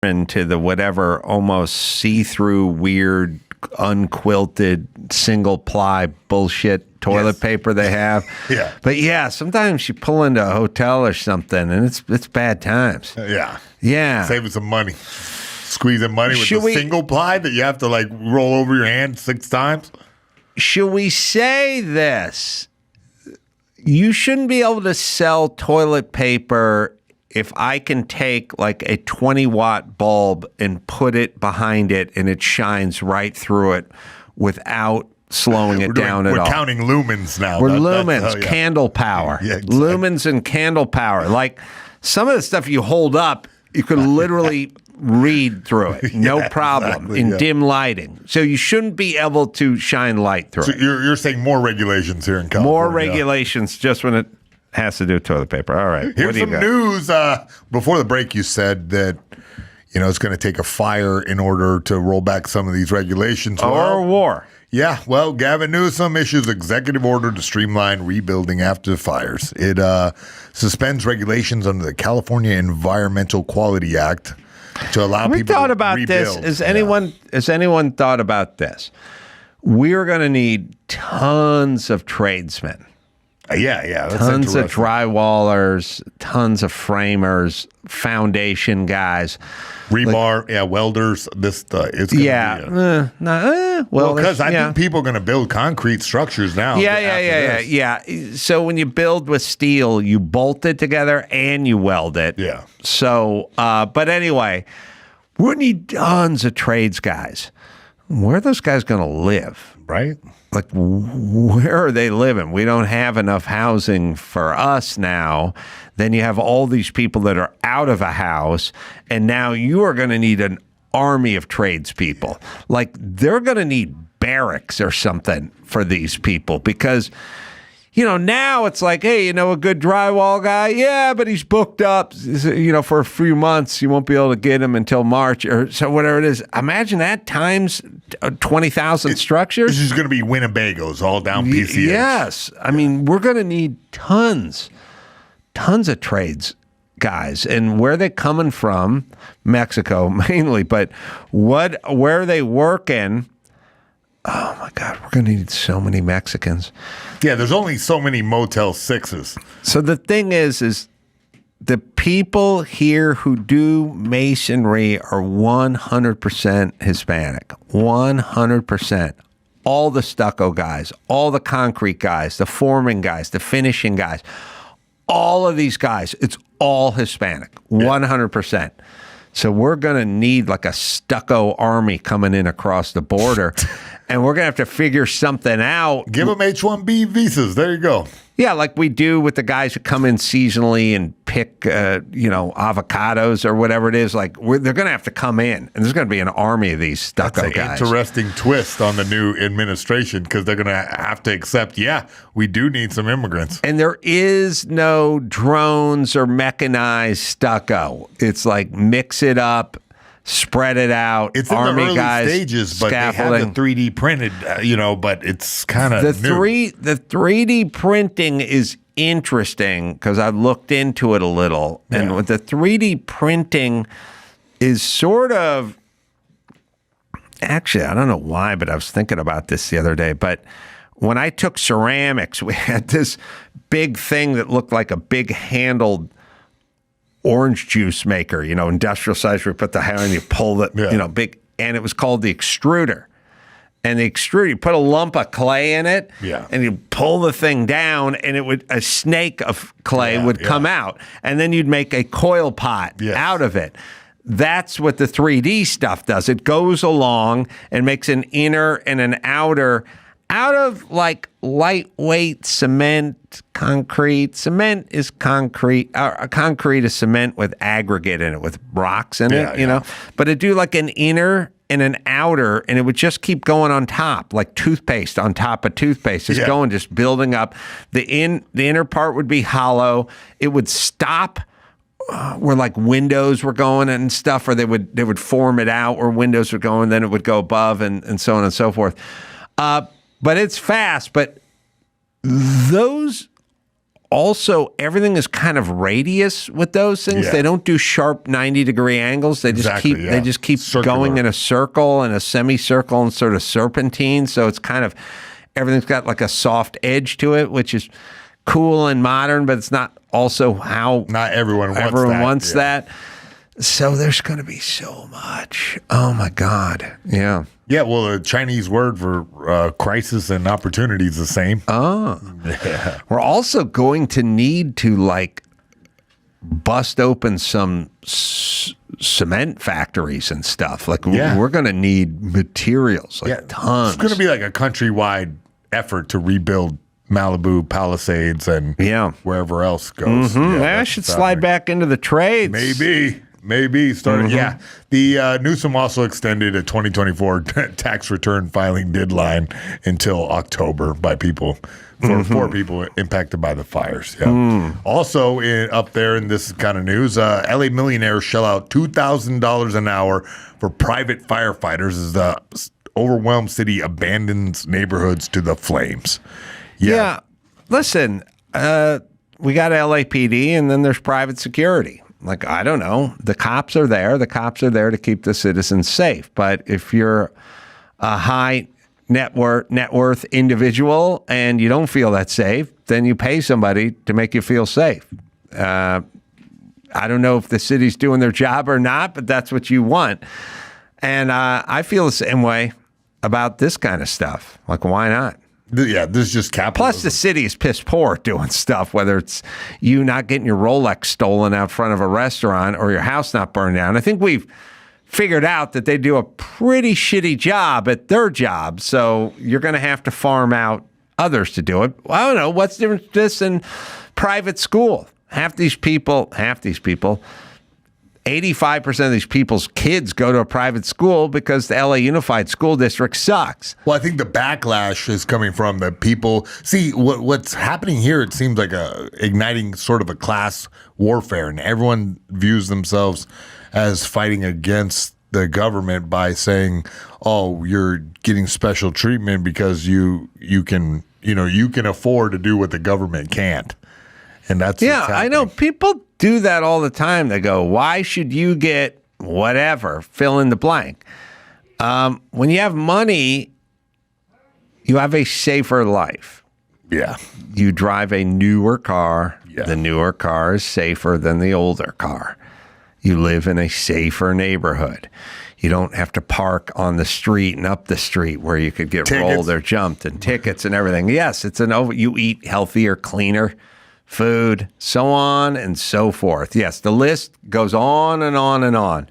into the whatever almost see-through, weird, unquilted, single-ply bullshit toilet paper they have. Yeah. But yeah, sometimes you pull into a hotel or something, and it's bad times. Yeah. Yeah. Saving some money. Squeezing money with a single ply that you have to like roll over your hand 6 times. Should we say this? You shouldn't be able to sell toilet paper if I can take like a 20-watt bulb and put it behind it and it shines right through it without slowing it down at all. We're counting lumens now. We're lumens, candle power. Yeah, exactly. Lumens and candle power. Like some of the stuff you hold up, you could literally read through it, no problem, in dim lighting. So you shouldn't be able to shine light through it. You're saying more regulations here in California. More regulations just when it has to do with toilet paper. All right. Here's some news. Before the break, you said that it's going to take a fire in order to roll back some of these regulations. Or a war. Yeah, well, Gavin Newsom issues executive order to streamline rebuilding after fires. It suspends regulations under the California Environmental Quality Act to allow people to rebuild. Has anyone thought about this? We're going to need tons of tradesmen. Yeah. That's tons of drywallers, tons of framers, foundation guys. Rebar, welders. It's going to be. Well, because I think people are going to build concrete structures now. Yeah. So when you build with steel, you bolt it together and you weld it. Yeah. So, but anyway, we need tons of trades guys. Where are those guys going to live? Right. Like, where are they living? We don't have enough housing for us now. Then you have all these people that are out of a house, and now you are going to need an army of tradespeople. Like, they're going to need barracks or something for these people because, now it's like, hey, a good drywall guy? Yeah, but he's booked up, for a few months. You won't be able to get him until March or so, whatever it is. Imagine that times 20,000 structures. This is going to be Winnebagos all down PCH. Yes. I mean, we're going to need tons of trades guys. And where are they coming from? Mexico mainly, but where are they working? Oh my God, we're going to need so many Mexicans. Yeah, there's only so many Motel 6s. So the thing is the people here who do masonry are 100% Hispanic. 100%. All the stucco guys, all the concrete guys, the forming guys, the finishing guys, all of these guys, it's all Hispanic. 100%. So we're going to need like a stucco army coming in across the border. And we're going to have to figure something out. Give them H-1B visas. There you go. Yeah, like we do with the guys who come in seasonally and pick, avocados or whatever it is. Like they're going to have to come in, and there's going to be an army of these stucco guys. That's an interesting twist on the new administration because they're going to have to accept, we do need some immigrants. And there is no drones or mechanized stucco. It's like mix it up. Spread it out. It's in Army the early guys, stages, but they have the 3D printed, but it's kind of new. The 3D printing is interesting because I've looked into it a little. And with the 3D printing is sort of, actually, I don't know why, but I was thinking about this the other day. But when I took ceramics, we had this big thing that looked like a big handled orange juice maker, industrial size where you put the hair and you pull it, big, and it was called the extruder. And the extruder, you put a lump of clay in it, and you pull the thing down, and a snake of clay would come out, and then you'd make a coil pot out of it. That's what the 3D stuff does. It goes along and makes an inner and an outer out of like lightweight cement, concrete. Cement is concrete. Concrete is cement with aggregate in it, with rocks in it, you know. But it'd do like an inner and an outer, and it would just keep going on top, like toothpaste on top of toothpaste. Just going, just building up. The inner part would be hollow. It would stop where like windows were going and stuff, or they would form it out where windows were going, then it would go above and so on and so forth. But it's fast. But those also everything is kind of radius with those things. Yeah. They don't do sharp 90-degree angles. They just keep Circular. going in a circle and a semicircle and sort of serpentine. So it's kind of everything's got like a soft edge to it, which is cool and modern, but it's not also how Not everyone wants that. So there's going to be so much. Oh my God. Yeah. Yeah, well, the Chinese word for crisis and opportunity is the same. Oh. Yeah. We're also going to need to like bust open some cement factories and stuff. Like we're going to need materials, like tons. It's going to be like a countrywide effort to rebuild Malibu, Palisades, and wherever else goes. Mm-hmm. I should slide back into the trades. Maybe started. Mm-hmm. Yeah, the Newsom also extended a 2024 tax return filing deadline until October for poor people impacted by the fires. Yeah. Also up there, and this is kind of news, LA millionaires shell out $2,000 an hour for private firefighters as the overwhelmed city abandons neighborhoods to the flames. Yeah. Listen, we got LAPD, and then there's private security. Like, I don't know. The cops are there. The cops are there to keep the citizens safe. But if you're a high net worth individual and you don't feel that safe, then you pay somebody to make you feel safe. I don't know if the city's doing their job or not, but that's what you want. And I feel the same way about this kind of stuff. Like, why not? Yeah, this is just capitalism. Plus, the city is piss poor at doing stuff, whether it's you not getting your Rolex stolen out front of a restaurant or your house not burned down. I think we've figured out that they do a pretty shitty job at their job, so you're going to have to farm out others to do it. Well, I don't know. What's the difference between this and private school? Half these people, 85% of these people's kids go to a private school because the LA Unified School District sucks. Well, I think the backlash is coming from the people. See, what's happening here, it seems like igniting sort of a class warfare, and everyone views themselves as fighting against the government by saying, oh, you're getting special treatment because you can afford to do what the government can't. And that's I know people do that all the time. They go, why should you get whatever, fill in the blank? When you have money, you have a safer life. Yeah. You drive a newer car. Yeah. The newer car is safer than the older car. You live in a safer neighborhood. You don't have to park on the street and up the street where you could get rolled or jumped, and tickets and everything. Yes, you eat healthier, cleaner food, so on and so forth. Yes, the list goes on and on and on.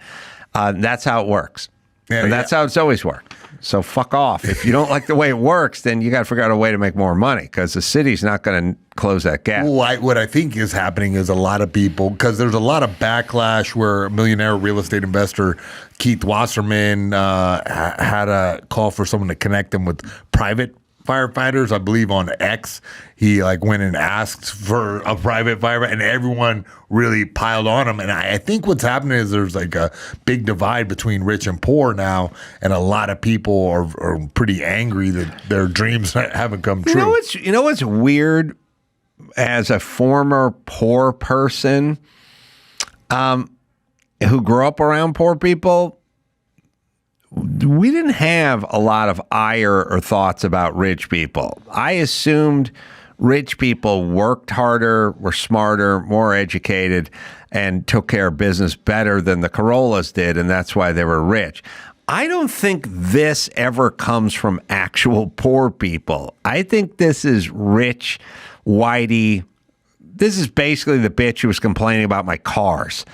That's how it works. And that's how it's always worked. So fuck off. If you don't like the way it works, then you got to figure out a way to make more money, because the city's not going to close that gap. Well, what I think is happening is a lot of people, because there's a lot of backlash where millionaire real estate investor Keith Wasserman had a call for someone to connect them with private firefighters, I believe on X. He went and asked for a private firefighter, and everyone really piled on him. And I think what's happening is there's a big divide between rich and poor now, and a lot of people are pretty angry that their dreams haven't come true. You know what's weird? As a former poor person who grew up around poor people, we didn't have a lot of ire or thoughts about rich people. I assumed rich people worked harder, were smarter, more educated, and took care of business better than the Carollas did, and that's why they were rich. I don't think this ever comes from actual poor people. I think this is rich, whitey. This is basically the bitch who was complaining about my cars.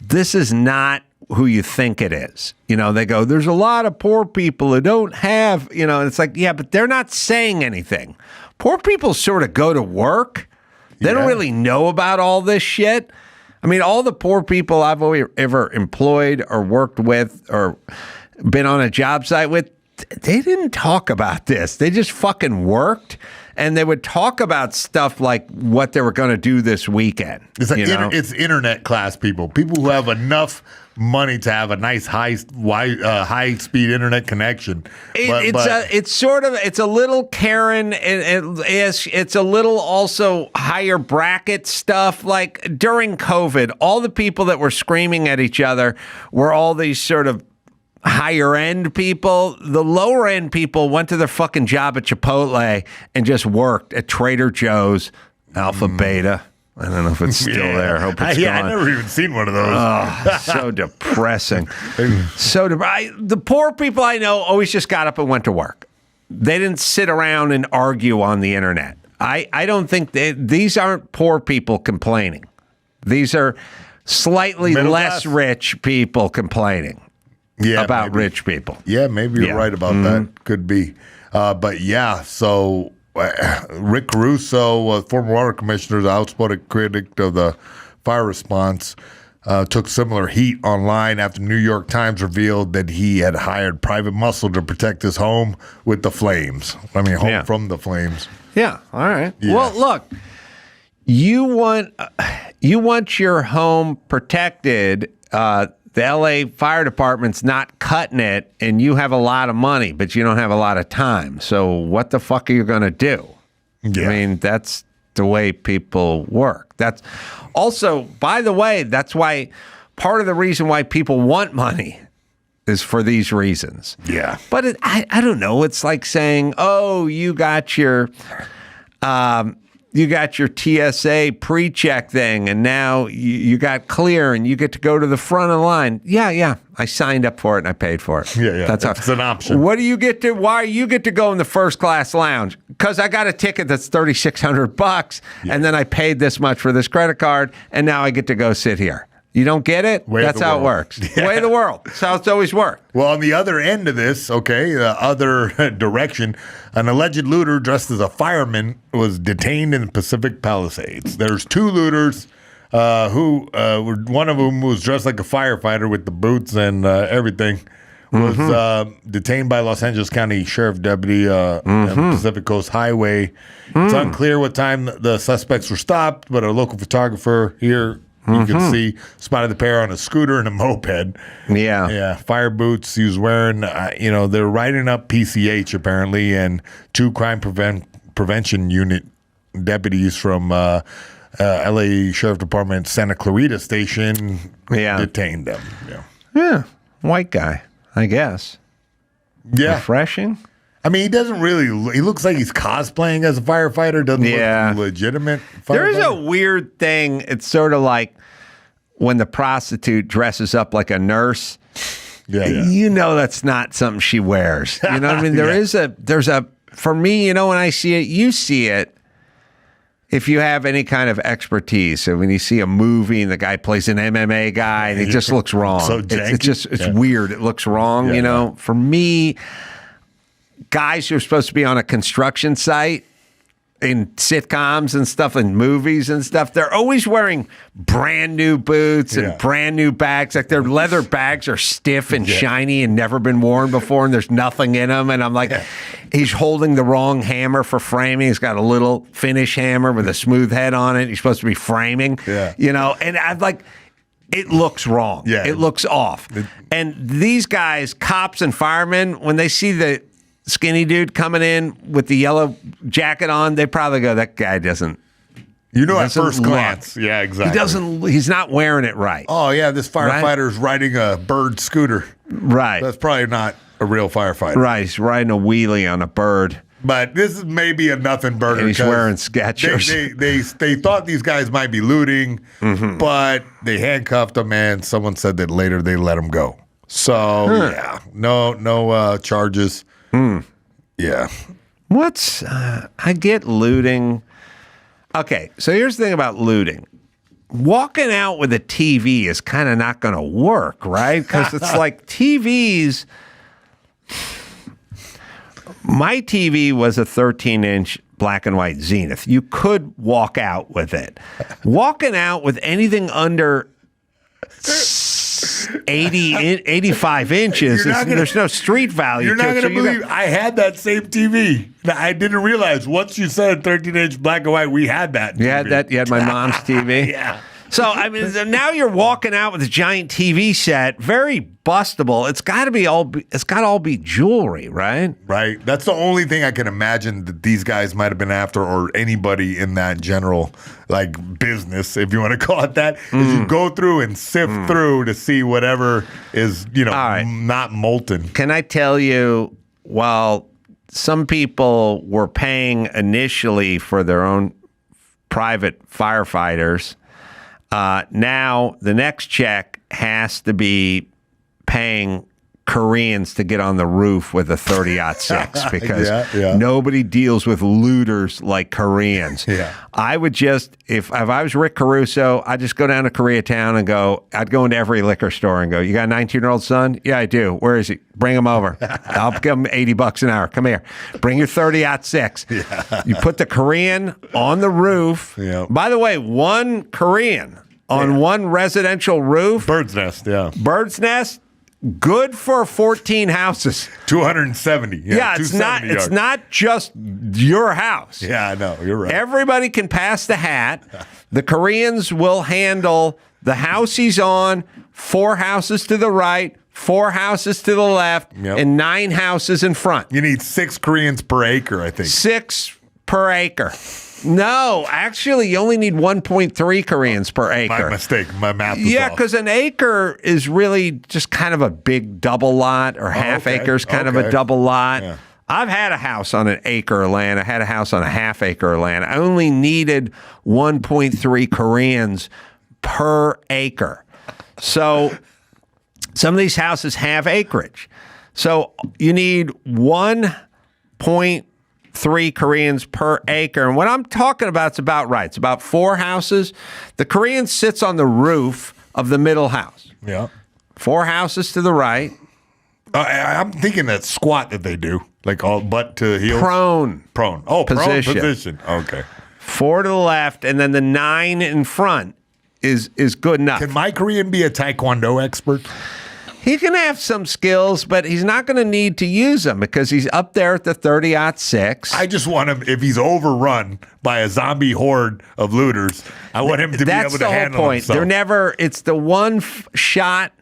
This is not who you think it is. They go, there's a lot of poor people who don't have, it's like, yeah, but they're not saying anything. Poor people sort of go to work. They don't really know about all this shit. I mean, all the poor people I've ever employed or worked with or been on a job site with, they didn't talk about this. They just fucking worked, and they would talk about stuff like what they were going to do this weekend. It's like it's internet class people who have enough money to have a nice high speed internet connection. It's a little Karen, and it's a little also higher bracket stuff. Like during COVID, all the people that were screaming at each other were all these sort of higher end people. The lower end people went to their fucking job at Chipotle and just worked at Trader Joe's, Alpha Beta. I don't know if it's still there. I hope it's gone. I've never even seen one of those. Oh, so depressing. The poor people I know always just got up and went to work. They didn't sit around and argue on the internet. I don't think these aren't poor people complaining. These are slightly less rich people complaining. About rich people. Yeah, maybe you're right about that. Could be. But yeah, so Rick Caruso, former water commissioner, the outspoken critic of the fire response, took similar heat online after New York Times revealed that he had hired private muscle to protect his home with the flames. Home from the flames. Yeah, all right. Yeah. Well, look, you want your home protected. The LA Fire Department's not cutting it, and you have a lot of money, but you don't have a lot of time. So what the fuck are you going to do? Yeah. I mean, that's the way people work. That's also, by the way, that's why part of the reason why people want money is for these reasons. Yeah. But I don't know. It's like saying, oh, you got your TSA pre-check thing, and now you got clear, and you get to go to the front of the line. Yeah. I signed up for it, and I paid for it. Yeah. That's an option. What do you get to? Why you get to go in the first class lounge? Because I got a ticket that's $3,600, and then I paid this much for this credit card, and now I get to go sit here. You don't get it? That's how it works. Yeah. Way of the world. That's how it's always worked. Well, on the other end of this, the other direction, an alleged looter dressed as a fireman was detained in the Pacific Palisades. There's two looters who one of them was dressed like a firefighter with the boots and everything, was detained by Los Angeles County Sheriff Deputy on Pacific Coast Highway. It's unclear what time the suspects were stopped, but a local photographer here, you can see, spotted the pair on a scooter and a moped. Yeah. Fire boots he was wearing. They're riding up PCH apparently, and two crime prevention unit deputies from LA Sheriff Department Santa Clarita Station detained them. Yeah. White guy, I guess. Yeah. Refreshing. I mean, he doesn't really. He looks like he's cosplaying as a firefighter. Doesn't look legitimate. There is a weird thing. It's sort of like when the prostitute dresses up like a nurse. Yeah. You know that's not something she wears. You know what I mean? There's a. For me, when I see it, you see it. If you have any kind of expertise, so when you see a movie and the guy plays an MMA guy and he just looks wrong, so it's weird. It looks wrong. For me. Guys who are supposed to be on a construction site in sitcoms and stuff and movies and stuff, they're always wearing brand new boots and brand new bags. Like their leather bags are stiff and shiny and never been worn before, and there's nothing in them. And I'm like, he's holding the wrong hammer for framing. He's got a little finish hammer with a smooth head on it. He's supposed to be framing, and I'm like, it looks wrong. Yeah. It looks off. And these guys, cops and firemen, when they see the skinny dude coming in with the yellow jacket on, they probably go, that guy doesn't. At first glance. Yeah, exactly. He's not wearing it right. Oh, yeah, this firefighter's riding a bird scooter. Right. That's probably not a real firefighter. Right, he's riding a wheelie on a bird. But this is maybe a nothing burger. And he's wearing Skechers. They thought these guys might be looting, but they handcuffed them, and someone said that later they let them go. So, no charges. Yeah. I get looting. Okay, so here's the thing about looting. Walking out with a TV is kind of not going to work, right? Because it's like TVs. My TV was a 13-inch black and white Zenith. You could walk out with it. Walking out with anything under 85 inches. There's no street value. You're not to it, going to believe I had that same TV. I didn't realize once you said 13-inch black and white, we had that. You had that. You had my mom's TV. Yeah. So, I mean, now you're walking out with a giant TV set, very bustable. It's got to all be jewelry, right? Right. That's the only thing I can imagine that these guys might have been after, or anybody in that general like business, if you want to call it that, is you go through and sift through to see whatever is, not molten. Can I tell you, while some people were paying initially for their own private firefighters, now the next check has to be paying Koreans to get on the roof with a 30-06 because nobody deals with looters like Koreans. Yeah. I would just, if I was Rick Caruso, I'd just go down to Koreatown and I'd go into every liquor store and go, you got a 19-year-old son? Yeah, I do. Where is he? Bring him over. I'll give him $80 an hour. Come here. Bring your 30-06. Yeah. You put the Korean on the roof. Yeah. By the way, one Korean on one residential roof. Bird's nest, yeah. Bird's nest. Good for 14 houses. 270. Yeah, it's not just your house. Yeah, I know. You're right. Everybody can pass the hat. The Koreans will handle the house he's on, 4 houses to the right, 4 houses to the left, and 9 houses in front. You need 6 Koreans per acre, I think. 6 per acre. No, actually, you only need 1.3 Koreans per acre. My mistake. My math was Yeah, off. because an acre is really just kind of a big double lot, or half acres kind of a double lot. Yeah. I've had a house on an acre of land. I had a house on a half acre of land. I only needed 1.3 Koreans per acre. So some of these houses have acreage. So you need 1.3 Koreans per acre. And what I'm talking about, it's about right. It's about 4 houses. The Korean sits on the roof of the middle house. Yeah. 4 houses to the right. I'm thinking that squat that they do, like all butt to heels. Prone. Oh, position. prone position. Okay. 4 to the left, and then the 9 in front is good enough. Can my Korean be a Taekwondo expert? He can have some skills, but he's not going to need to use them because he's up there at the 30-06. I just want him, if he's overrun by a zombie horde of looters, I want him to be able to handle himself. That's the whole point. They're never, it's the one shot,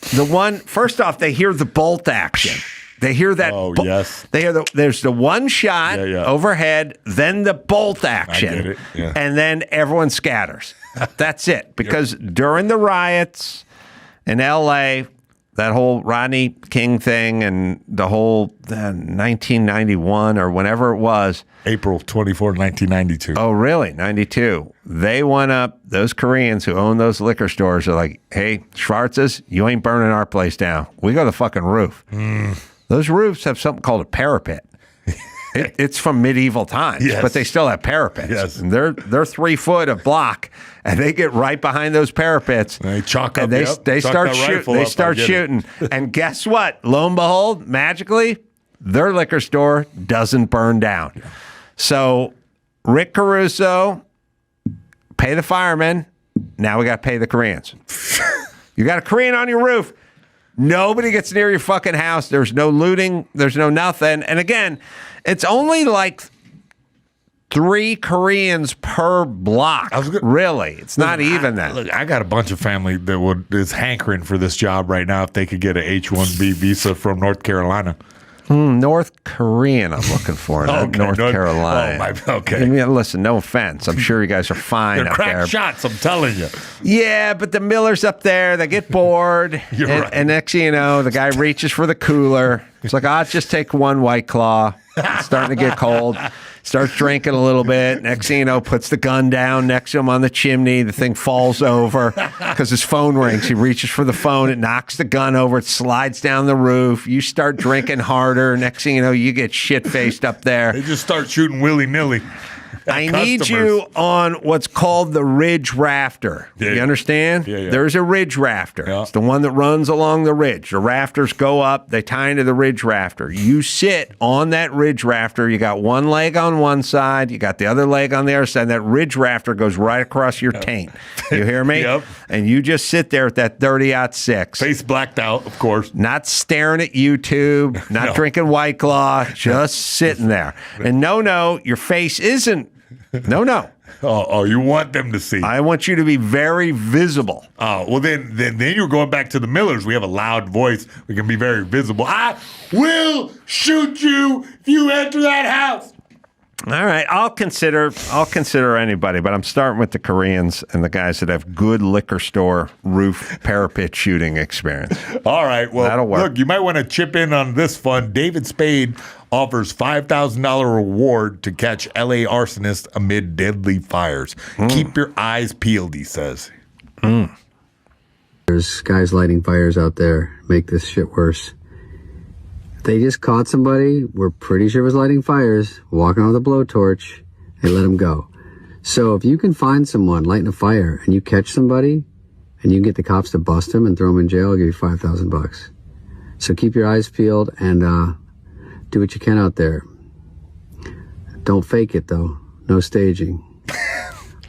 first off, they hear the bolt action. They hear that. Yes. They hear there's the one shot overhead, then the bolt action. I get it. Yeah. And then everyone scatters. That's it. Because during the riots in L.A., that whole Rodney King thing and the whole 1991 or whenever it was. April 24, 1992. Oh, really? 92. They went up, those Koreans who own those liquor stores are like, hey, Schwartz's, you ain't burning our place down. We got the fucking roof. Those roofs have something called a parapet. It's from medieval times, but they still have parapets. Yes. And they're 3 foot of block, and they get right behind those parapets. And they chalk up. And they start shooting. They start shooting. And guess what? Lo and behold, magically, their liquor store doesn't burn down. So Rick Caruso, pay the firemen. Now we got to pay the Koreans. You got a Korean on your roof. Nobody gets near your fucking house. There's no looting. There's no nothing. And again, it's only like 3 Koreans per block. Really, it's not even that. Look, I got a bunch of family that is hankering for this job right now if they could get an H-1B visa from North Carolina. North Korean, I'm looking for. North Carolina. Okay. I mean, listen, no offense. I'm sure you guys are fine They're up crack there. shots, I'm telling you. Yeah, but the Millers up there, they get bored. You're right. And next thing you know, the guy reaches for the cooler. It's like, I'll just take 1 White Claw. It's starting to get cold. Starts drinking a little bit. Next thing you know, puts the gun down next to him on the chimney. The thing falls over because his phone rings. He reaches for the phone. It knocks the gun over. It slides down the roof. You start drinking harder. Next thing you know, you get shit-faced up there. They just start shooting willy-nilly. I need you on what's called the ridge rafter. Yeah. You understand? Yeah. There's a ridge rafter. Yeah. It's the one that runs along the ridge. The rafters go up. They tie into the ridge rafter. You sit on that ridge rafter. You got one leg on one side. You got the other leg on the other side. That ridge rafter goes right across your taint. You hear me? Yep. And you just sit there at that 30-06. Face blacked out, of course. Not staring at YouTube, not drinking White Claw, just sitting there. And no, your face isn't. No. Oh, you want them to see. I want you to be very visible. Oh, well, then you're going back to the Millers. We have a loud voice. We can be very visible. I will shoot you if you enter that house. All right, I'll consider anybody, but I'm starting with the Koreans and the guys that have good liquor store roof parapet shooting experience. All right, well, that'll work. Look, you might want to chip in on this fund. David Spade offers $5,000 reward to catch LA arsonist amid deadly fires. Keep your eyes peeled, he says. There's guys lighting fires out there, make this shit worse. They just caught somebody, we're pretty sure was lighting fires, walking on with a blowtorch, they let him go. So if you can find someone lighting a fire and you catch somebody and you can get the cops to bust him and throw him in jail, I'll give you $5,000. So keep your eyes peeled and do what you can out there. Don't fake it though. No staging.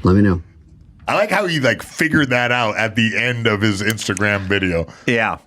Let me know. I like how he figured that out at the end of his Instagram video. Yeah.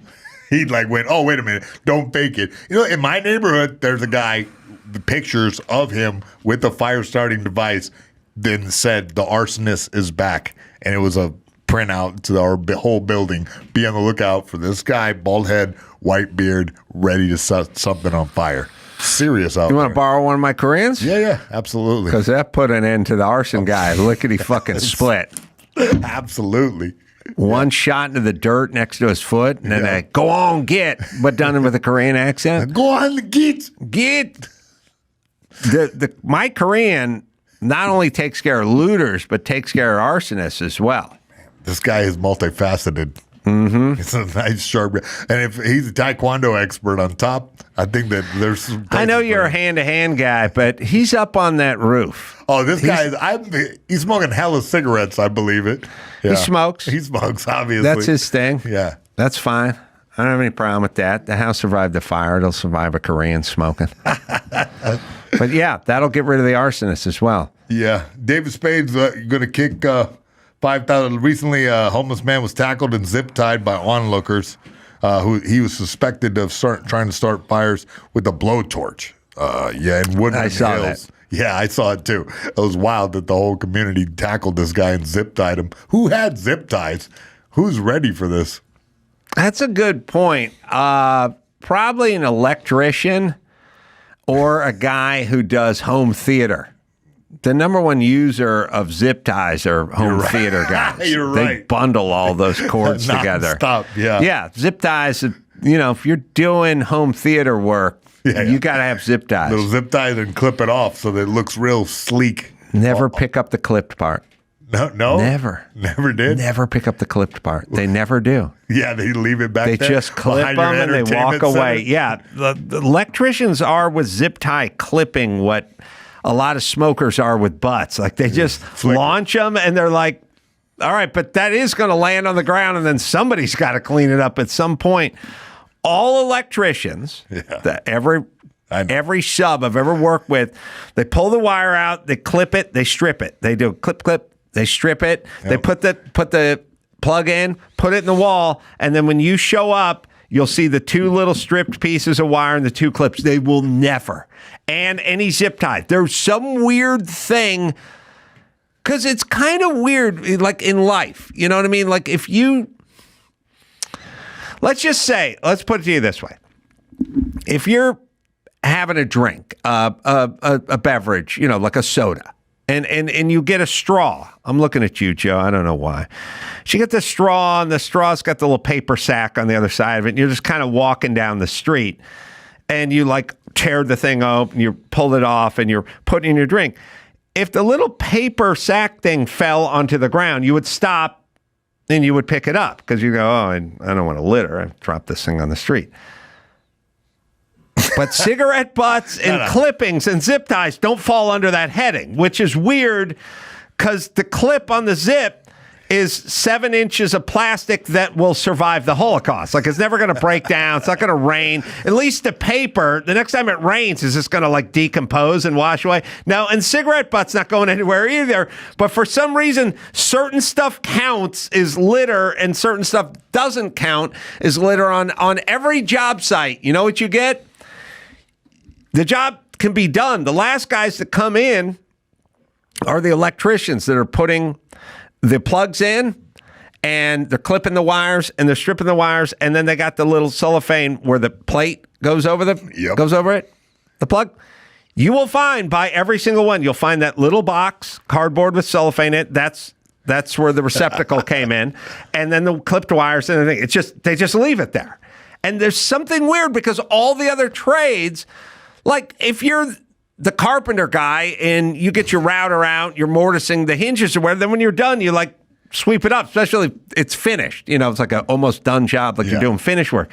He went, oh, wait a minute, don't fake it. You know, in my neighborhood, there's a guy, the pictures of him with the fire starting device then said the arsonist is back. And it was a printout to our whole building. Be on the lookout for this guy, bald head, white beard, ready to set something on fire. Serious out there. You want to borrow one of my Koreans? Yeah, absolutely. Because that put an end to the arson guy. Lickety fucking split. Absolutely. One shot into the dirt next to his foot, and then they go on, get, but done it with a Korean accent. Go on, get. My Korean not only takes care of looters, but takes care of arsonists as well. This guy is multifaceted. Mm-hmm. It's a nice sharp guy. And if he's a taekwondo expert on top, I think that there's some I know you're a hand-to-hand guy, but he's up on that roof. Oh, this guy, he's smoking hella cigarettes, I believe it. Yeah. He smokes. He smokes, obviously. That's his thing. Yeah. That's fine. I don't have any problem with that. The house survived the fire. It'll survive a Korean smoking. But yeah, that'll get rid of the arsonist as well. Yeah. David Spade's going to kick 5,000. Recently, a homeless man was tackled and zip-tied by onlookers. He was suspected of trying to start fires with a blowtorch. In Woodland I saw Hills. that. Yeah, I saw it too. It was wild that the whole community tackled this guy and zip-tied him. Who had zip ties? Who's ready for this? That's a good point. Probably an electrician or a guy who does home theater. The number one user of zip ties are home theater guys. You're They right. bundle all those cords together. Stop. Yeah. Yeah, zip ties, if you're doing home theater work, you got to have zip ties. Little zip ties and clip it off so that it looks real sleek. Never pick up the clipped part. No? Never did? Never pick up the clipped part. They never do. Yeah, they leave it back They there. just clip behind them your and they walk entertainment away. center. Yeah, the electricians are with zip tie clipping what a lot of smokers are with butts. Like they just launch them and they're like, all right, but that is going to land on the ground and then somebody's got to clean it up at some point. All electricians, every sub I've ever worked with, they pull the wire out, they clip it, they strip it. They do clip, they strip it. Yep. They put the plug in, put it in the wall, and then when you show up, you'll see the two little stripped pieces of wire and the two clips. They will never. And any zip tie. There's some weird thing, because it's kind of weird, like in life. You know what I mean? Like if you, let's put it to you this way. If you're having a drink, a beverage, like a soda, and you get a straw. I'm looking at you, Joe. I don't know why. So you get the straw, and the straw's got the little paper sack on the other side of it, and you're just kind of walking down the street, and you tear the thing open, you pull it off, and you're putting in your drink. If the little paper sack thing fell onto the ground, you would stop, and you would pick it up, because you go, oh, I don't want to litter. I dropped this thing on the street. But cigarette butts and clippings and zip ties don't fall under that heading, which is weird because the clip on the zip is 7 inches of plastic that will survive the Holocaust. Like, it's never going to break down. It's not going to rain. At least the paper, the next time it rains, is just going to, like, decompose and wash away. Now, and cigarette butt's not going anywhere either. But for some reason, certain stuff counts as litter and certain stuff doesn't count as litter on every job site. You know what you get? The job can be done. The last guys that come in are the electricians that are putting the plugs in, and they're clipping the wires, and they're stripping the wires, and then they got the little cellophane where the plate goes over goes over it, the plug. You will find by every single one, you'll find that little box, cardboard with cellophane in it. That's where the receptacle came in, and then the clipped wires and everything. It's just they just leave it there. And there's something weird because all the other trades, like if you're the carpenter guy and you get your router out, you're mortising the hinges or whatever, then when you're done, you like sweep it up, especially if it's finished. You know, it's like an almost done job, like you're doing finish work.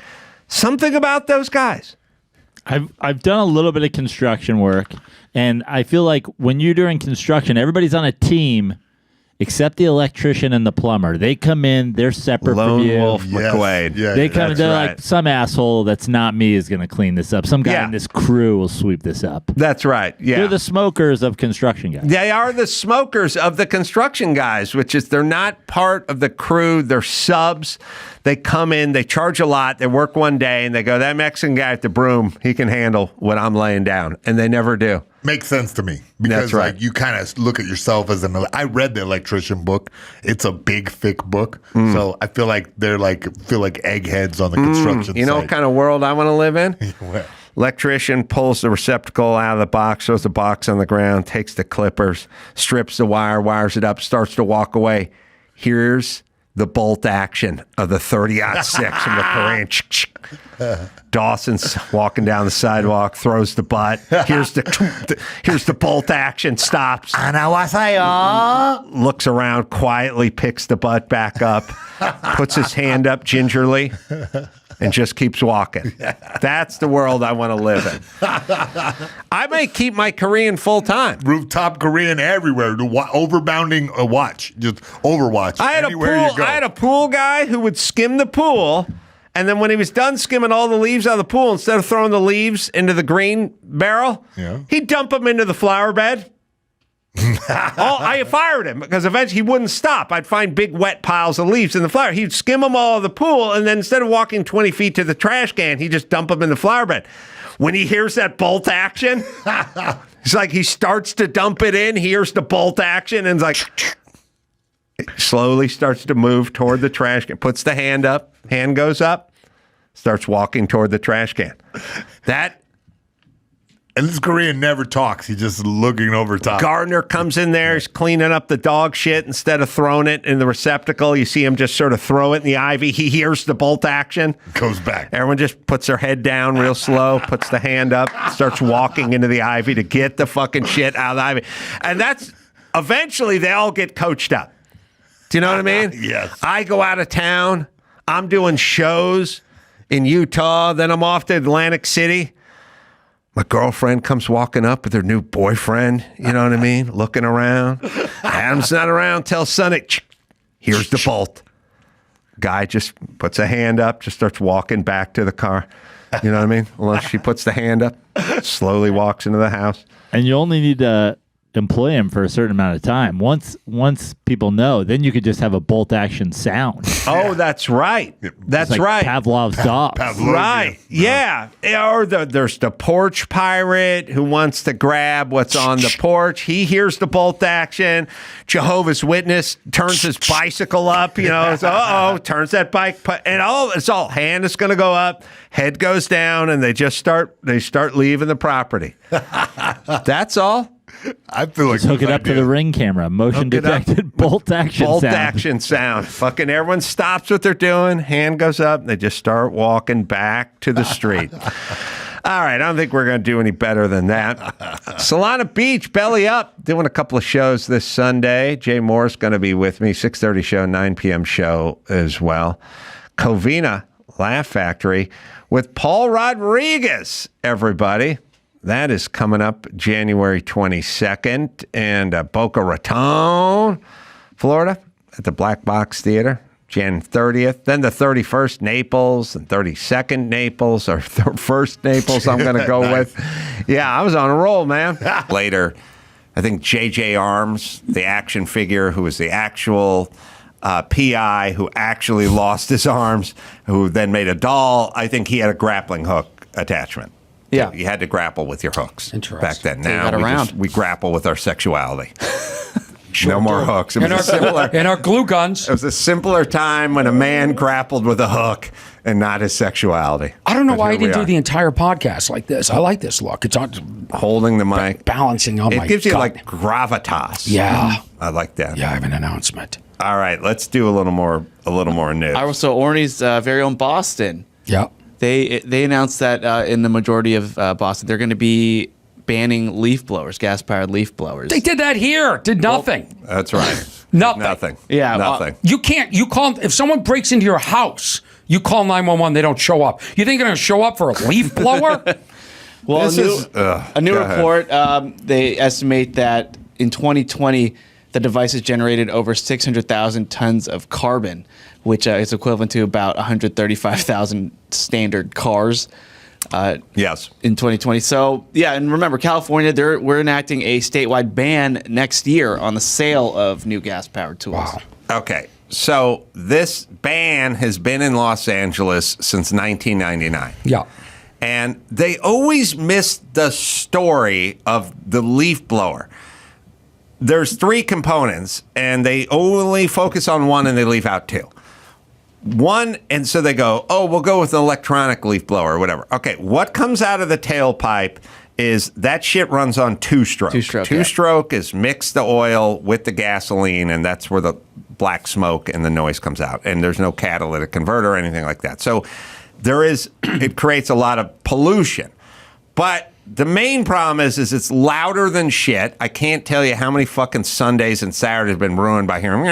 Something about those guys. I've done a little bit of construction work, and I feel like when you're doing construction, everybody's on a team except the electrician and the plumber. They come in, they're separate from you. Lone Wolf McQuaid. Yeah, they come in, they're right. like, some asshole that's not me is going to clean this up. Some guy in this crew will sweep this up. That's right. Yeah. They're the smokers of construction guys. They are the smokers of the construction guys, which is they're not part of the crew. They're subs. They come in, they charge a lot, they work one day, and they go, that Mexican guy at the broom, he can handle what I'm laying down. And they never do. Makes sense to me because That's right. like you kind of look at yourself as I read the electrician book. It's a big, thick book, so I feel like they're feel like eggheads on the construction. You know site. what kind of world I want to live in? Electrician pulls the receptacle out of the box, throws the box on the ground, takes the clippers, strips the wire, wires it up, starts to walk away. Here's the bolt action of the 30-06 from the Korean. Dawson's walking down the sidewalk, throws the butt. Here's the bolt action, stops. Looks around quietly, picks the butt back up, puts his hand up gingerly, and just keeps walking. That's the world I want to live in. I may keep my Korean full time. Rooftop Korean everywhere. Overbounding a watch. Just overwatch. I had a pool guy who would skim the pool, and then when he was done skimming all the leaves out of the pool, instead of throwing the leaves into the green barrel, he'd dump them into the flower bed. I fired him because eventually he wouldn't stop. I'd find big wet piles of leaves in the flower. He'd skim them all of the pool, and then instead of walking 20 feet to the trash can, he'd just dump them in the flower bed. When he hears that bolt action, it's like he starts to dump it in, hears the bolt action, and it's like slowly starts to move toward the trash can, puts the hand up, hand goes up, starts walking toward the trash can. And this Korean never talks. He's just looking over top. Gardner comes in there. He's cleaning up the dog shit. Instead of throwing it in the receptacle, you see him just sort of throw it in the ivy. He hears the bolt action. Goes back. Everyone just puts their head down real slow, puts the hand up, starts walking into the ivy to get the fucking shit out of the ivy. And that's eventually they all get coached up. Do you know what I mean? Yes. I go out of town. I'm doing shows in Utah. Then I'm off to Atlantic City. My girlfriend comes walking up with her new boyfriend, you know what I mean? Looking around. Adam's not around. Tell Sonny, here's the bolt. Guy just puts a hand up, just starts walking back to the car. You know what I mean? Once she puts the hand up, slowly walks into the house. And you only need to employ him for a certain amount of time. Once people know, then you could just have a bolt action sound. Oh, that's right. That's It's like right. Pavlov's dog. Right. Yeah. Or there's the porch pirate who wants to grab what's on the porch. He hears the bolt action. Jehovah's Witness turns his bicycle up, you know, so, turns that bike, and it's all hand is going to go up, head goes down, and they start leaving the property. That's all. I feel like Hook it up to the Ring camera. Motion detected bolt action Bolt sound. action sound. Fucking everyone stops what they're doing. Hand goes up. And they just start walking back to the street. All right. I don't think we're going to do any better than that. Solana Beach, belly up. Doing a couple of shows this Sunday. Jay Moore's going to be with me. 6:30 show, 9 p.m. show as well. Covina Laugh Factory. with Paul Rodriguez, everybody. That is coming up January 22nd in Boca Raton, Florida, at the Black Box Theater. Jan 30th, then the 31st, Naples, and 32nd, Naples, or first Naples, I'm going to go with. Yeah, I was on a roll, man. Later, I think J.J. Arms, the action figure, who was the actual PI, who actually lost his arms, who then made a doll, I think he had a grappling hook attachment. Yeah. You had to grapple with your hooks back then. So Now we grapple with our sexuality. No more hooks. It was and our glue guns. It was a simpler time when a man grappled with a hook and not his sexuality. I don't know why I didn't do the entire podcast like this. I like this look. It's on holding the mic, balancing on my. It gives you like gravitas. Yeah, I like that. Yeah, I have an announcement. All right, let's do a little more news. So Orny's very own Boston. Yeah, they announced that in the majority of Boston they're going to be banning leaf blowers, gas-powered leaf blowers. They did that here. Did nothing. Well, that's right. Nothing. Yeah. Nothing. You can't. You call if someone breaks into your house. You call 911. They don't show up. You think they're going to show up for a leaf blower? Well, a new report. They estimate that in 2020, the devices generated over 600,000 tons of carbon, which is equivalent to about 135,000 standard cars. Yes. In 2020. So, yeah, and remember, California, we're enacting a statewide ban next year on the sale of new gas-powered tools. Wow. Okay. So this ban has been in Los Angeles since 1999. Yeah. And they always miss the story of the leaf blower. There's three components, and they only focus on one and they leave out two. One, and so they go, oh, we'll go with an electronic leaf blower or whatever. Okay, what comes out of the tailpipe is that shit runs on two-stroke. Two-stroke is mix the oil with the gasoline, and that's where the black smoke and the noise comes out. And there's no catalytic converter or anything like that. So it creates a lot of pollution. But the main problem is it's louder than shit. I can't tell you how many fucking Sundays and Saturdays have been ruined by hearing.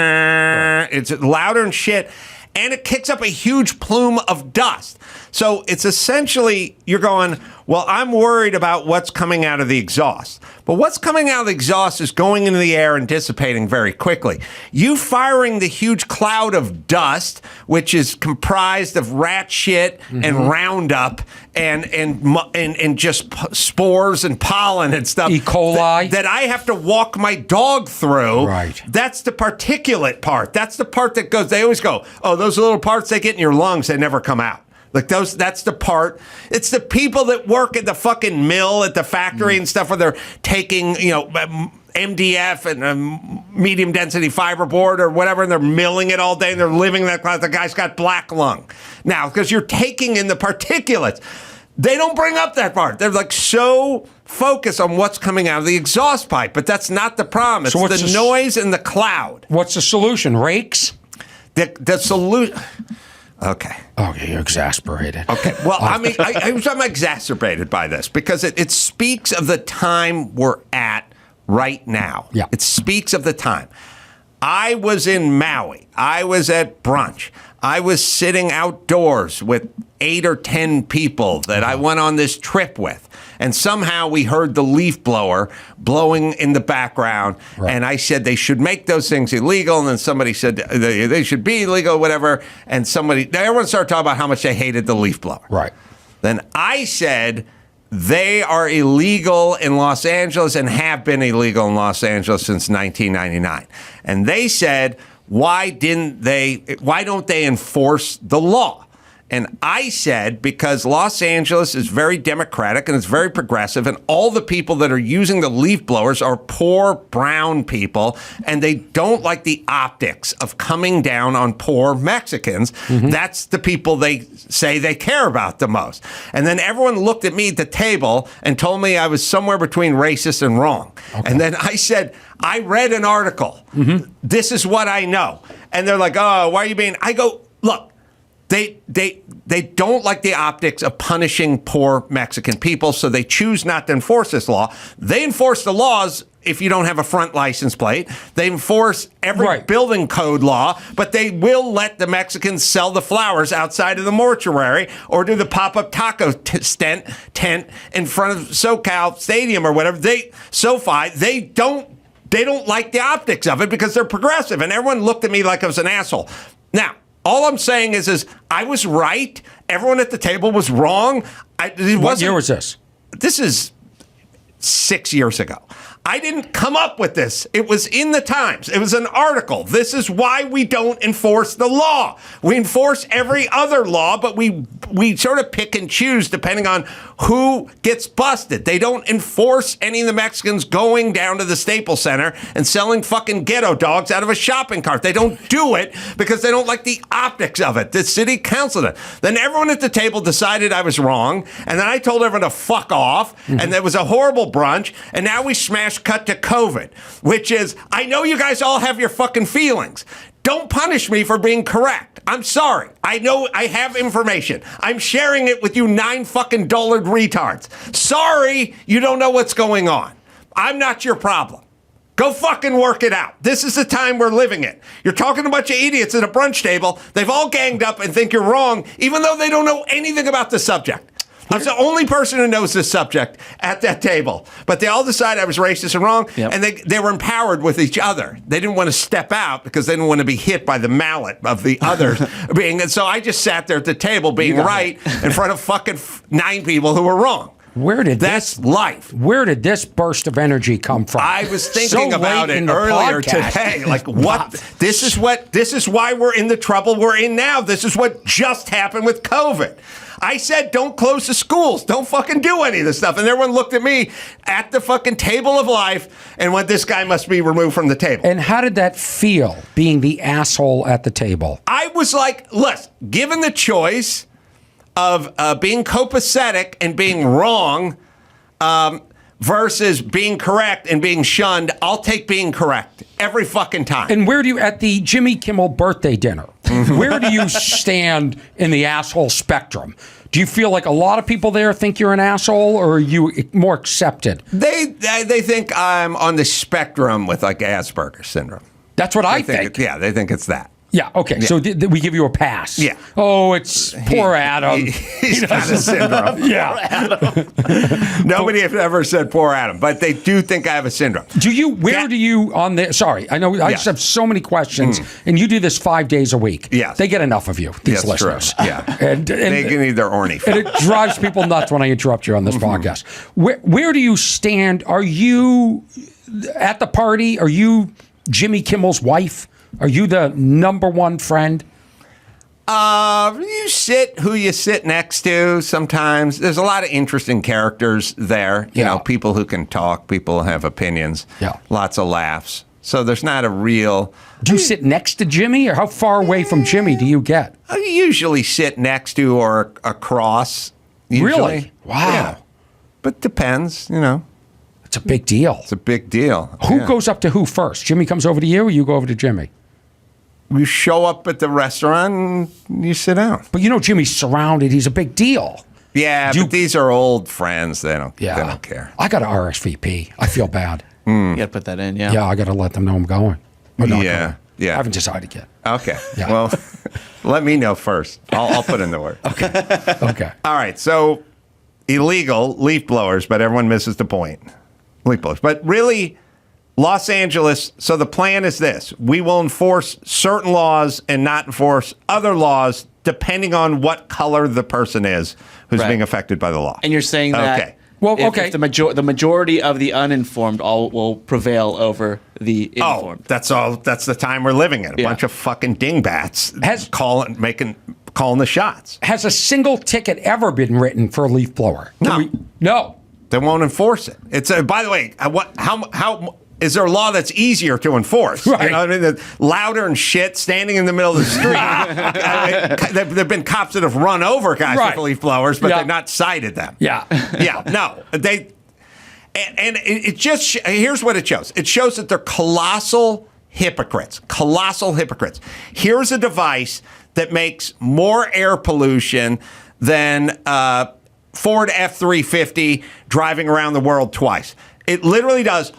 It's louder than shit. And it kicks up a huge plume of dust. So it's essentially, you're going, well, I'm worried about what's coming out of the exhaust. But what's coming out of the exhaust is going into the air and dissipating very quickly. You firing the huge cloud of dust, which is comprised of rat shit and Roundup and just spores and pollen and stuff. E. coli. That I have to walk my dog through. Right. That's the particulate part. That's the part that goes, they always go, oh, those little parts they get in your lungs, they never come out. Like that's the part. It's the people that work at the fucking mill, at the factory and stuff where they're taking, MDF and medium density fiberboard or whatever, and they're milling it all day and they're living that class. The guy's got black lung. Now, because you're taking in the particulates, they don't bring up that part. They're like so focused on what's coming out of the exhaust pipe, but that's not the problem. It's so the noise and the cloud. What's the solution? Rakes? The solution. Okay, you're exasperated. Okay, well, I mean, I'm exacerbated by this because it speaks of the time we're at right now. Yeah. It speaks of the time. I was in Maui. I was at brunch. I was sitting outdoors with 8 or 10 people that I went on this trip with. And somehow we heard the leaf blower blowing in the background. Right. And I said they should make those things illegal. And then somebody said they should be illegal, whatever. And everyone started talking about how much they hated the leaf blower. Right. Then I said they are illegal in Los Angeles and have been illegal in Los Angeles since 1999. And they said, why don't they enforce the law? And I said, because Los Angeles is very democratic and it's very progressive, and all the people that are using the leaf blowers are poor brown people, and they don't like the optics of coming down on poor Mexicans. That's the people they say they care about the most. And then everyone looked at me at the table and told me I was somewhere between racist and wrong. Okay. And then I said, I read an article. This is what I know. And they're like, oh, why are you being... I go, look, They don't like the optics of punishing poor Mexican people, so they choose not to enforce this law. They enforce the laws if you don't have a front license plate. They enforce every building code law, but they will let the Mexicans sell the flowers outside of the mortuary or do the pop-up taco tent in front of SoCal Stadium or whatever. SoFi, they don't like the optics of it because they're progressive, and everyone looked at me like I was an asshole. Now, all I'm saying is I was right. Everyone at the table was wrong. What year was this? This is 6 years ago. I didn't come up with this. It was in the Times. It was an article. This is why we don't enforce the law. We enforce every other law, but we sort of pick and choose depending on who gets busted. They don't enforce any of the Mexicans going down to the Staples Center and selling fucking ghetto dogs out of a shopping cart. They don't do it because they don't like the optics of it. The city council did. Then everyone at the table decided I was wrong, and then I told everyone to fuck off, and there was a horrible brunch, and now we smash cut to COVID, which is, I know you guys all have your fucking feelings. Don't punish me for being correct. I'm sorry. I know I have information. I'm sharing it with you 9 fucking dullard retards. Sorry, you don't know what's going on. I'm not your problem. Go fucking work it out. This is the time we're living in. You're talking to a bunch of idiots at a brunch table. They've all ganged up and think you're wrong, even though they don't know anything about the subject. I was the only person who knows this subject at that table. But they all decided I was racist and wrong, and they were empowered with each other. They didn't want to step out because they didn't want to be hit by the mallet of the others. And so I just sat there at the table being right in front of fucking 9 people who were wrong. That's life. Where did this burst of energy come from? I was thinking about it earlier today. Like, what? This is why we're in the trouble we're in now. This is what just happened with COVID. I said, don't close the schools. Don't fucking do any of this stuff. And everyone looked at me at the fucking table of life and went, this guy must be removed from the table. And how did that feel, being the asshole at the table? I was like, listen, given the choice of being copacetic and being wrong versus being correct and being shunned, I'll take being correct every fucking time. And where do you, at the Jimmy Kimmel birthday dinner, where do you stand in the asshole spectrum? Do you feel like a lot of people there think you're an asshole, or are you more accepted? They think I'm on the spectrum with like Asperger's syndrome. That's what I think. They think it's that. Yeah, okay. Yeah. So we give you a pass. Yeah. Oh, it's poor Adam. He's got a syndrome. Yeah. Nobody has ever said poor Adam, but they do think I have a syndrome. Do you, sorry, I know I just have so many questions, and you do this 5 days a week. Yes. They get enough of you, these listeners. True. Yeah. And they can need their orny. And it drives people nuts when I interrupt you on this podcast. Where do you stand? Are you at the party? Are you Jimmy Kimmel's wife? Are you the number one friend? You sit who you sit next to sometimes. There's a lot of interesting characters there. You know, people who can talk, people who have opinions. Yeah. Lots of laughs. So there's not a real... Do you sit next to Jimmy, or how far away from Jimmy do you get? I usually sit next to or across. Usually. Really? Wow. Yeah. But depends, you know. It's a big deal. It's a big deal. Who goes up to who first? Jimmy comes over to you, or you go over to Jimmy? You show up at the restaurant and you sit down. But you know Jimmy's surrounded. He's a big deal. Yeah, but these are old friends. They don't care. I got to RSVP. I feel bad. You got to put that in, yeah. Yeah, I got to let them know I'm going. Or not going. Yeah. I haven't decided yet. Okay. Yeah. Well, let me know first. I'll put in the word. Okay. All right. So illegal leaf blowers, but everyone misses the point. Leaf blowers. But really, Los Angeles, so the plan is this. We will enforce certain laws and not enforce other laws depending on what color the person is who's being affected by the law. And you're saying that if the majority of the uninformed will prevail over the informed. That's all. That's the time we're living in. A bunch of fucking dingbats calling the shots. Has a single ticket ever been written for a leaf blower? No. They won't enforce it. It's by the way, how is there a law that's easier to enforce? Right. You know what I mean? Louder and shit, standing in the middle of the street. There've been cops that have run over guys with leaf blowers, but they've not cited them. Yeah. No. It just here's what it shows. It shows that they're colossal hypocrites. Here's a device that makes more air pollution than Ford F-350 driving around the world twice. It literally does.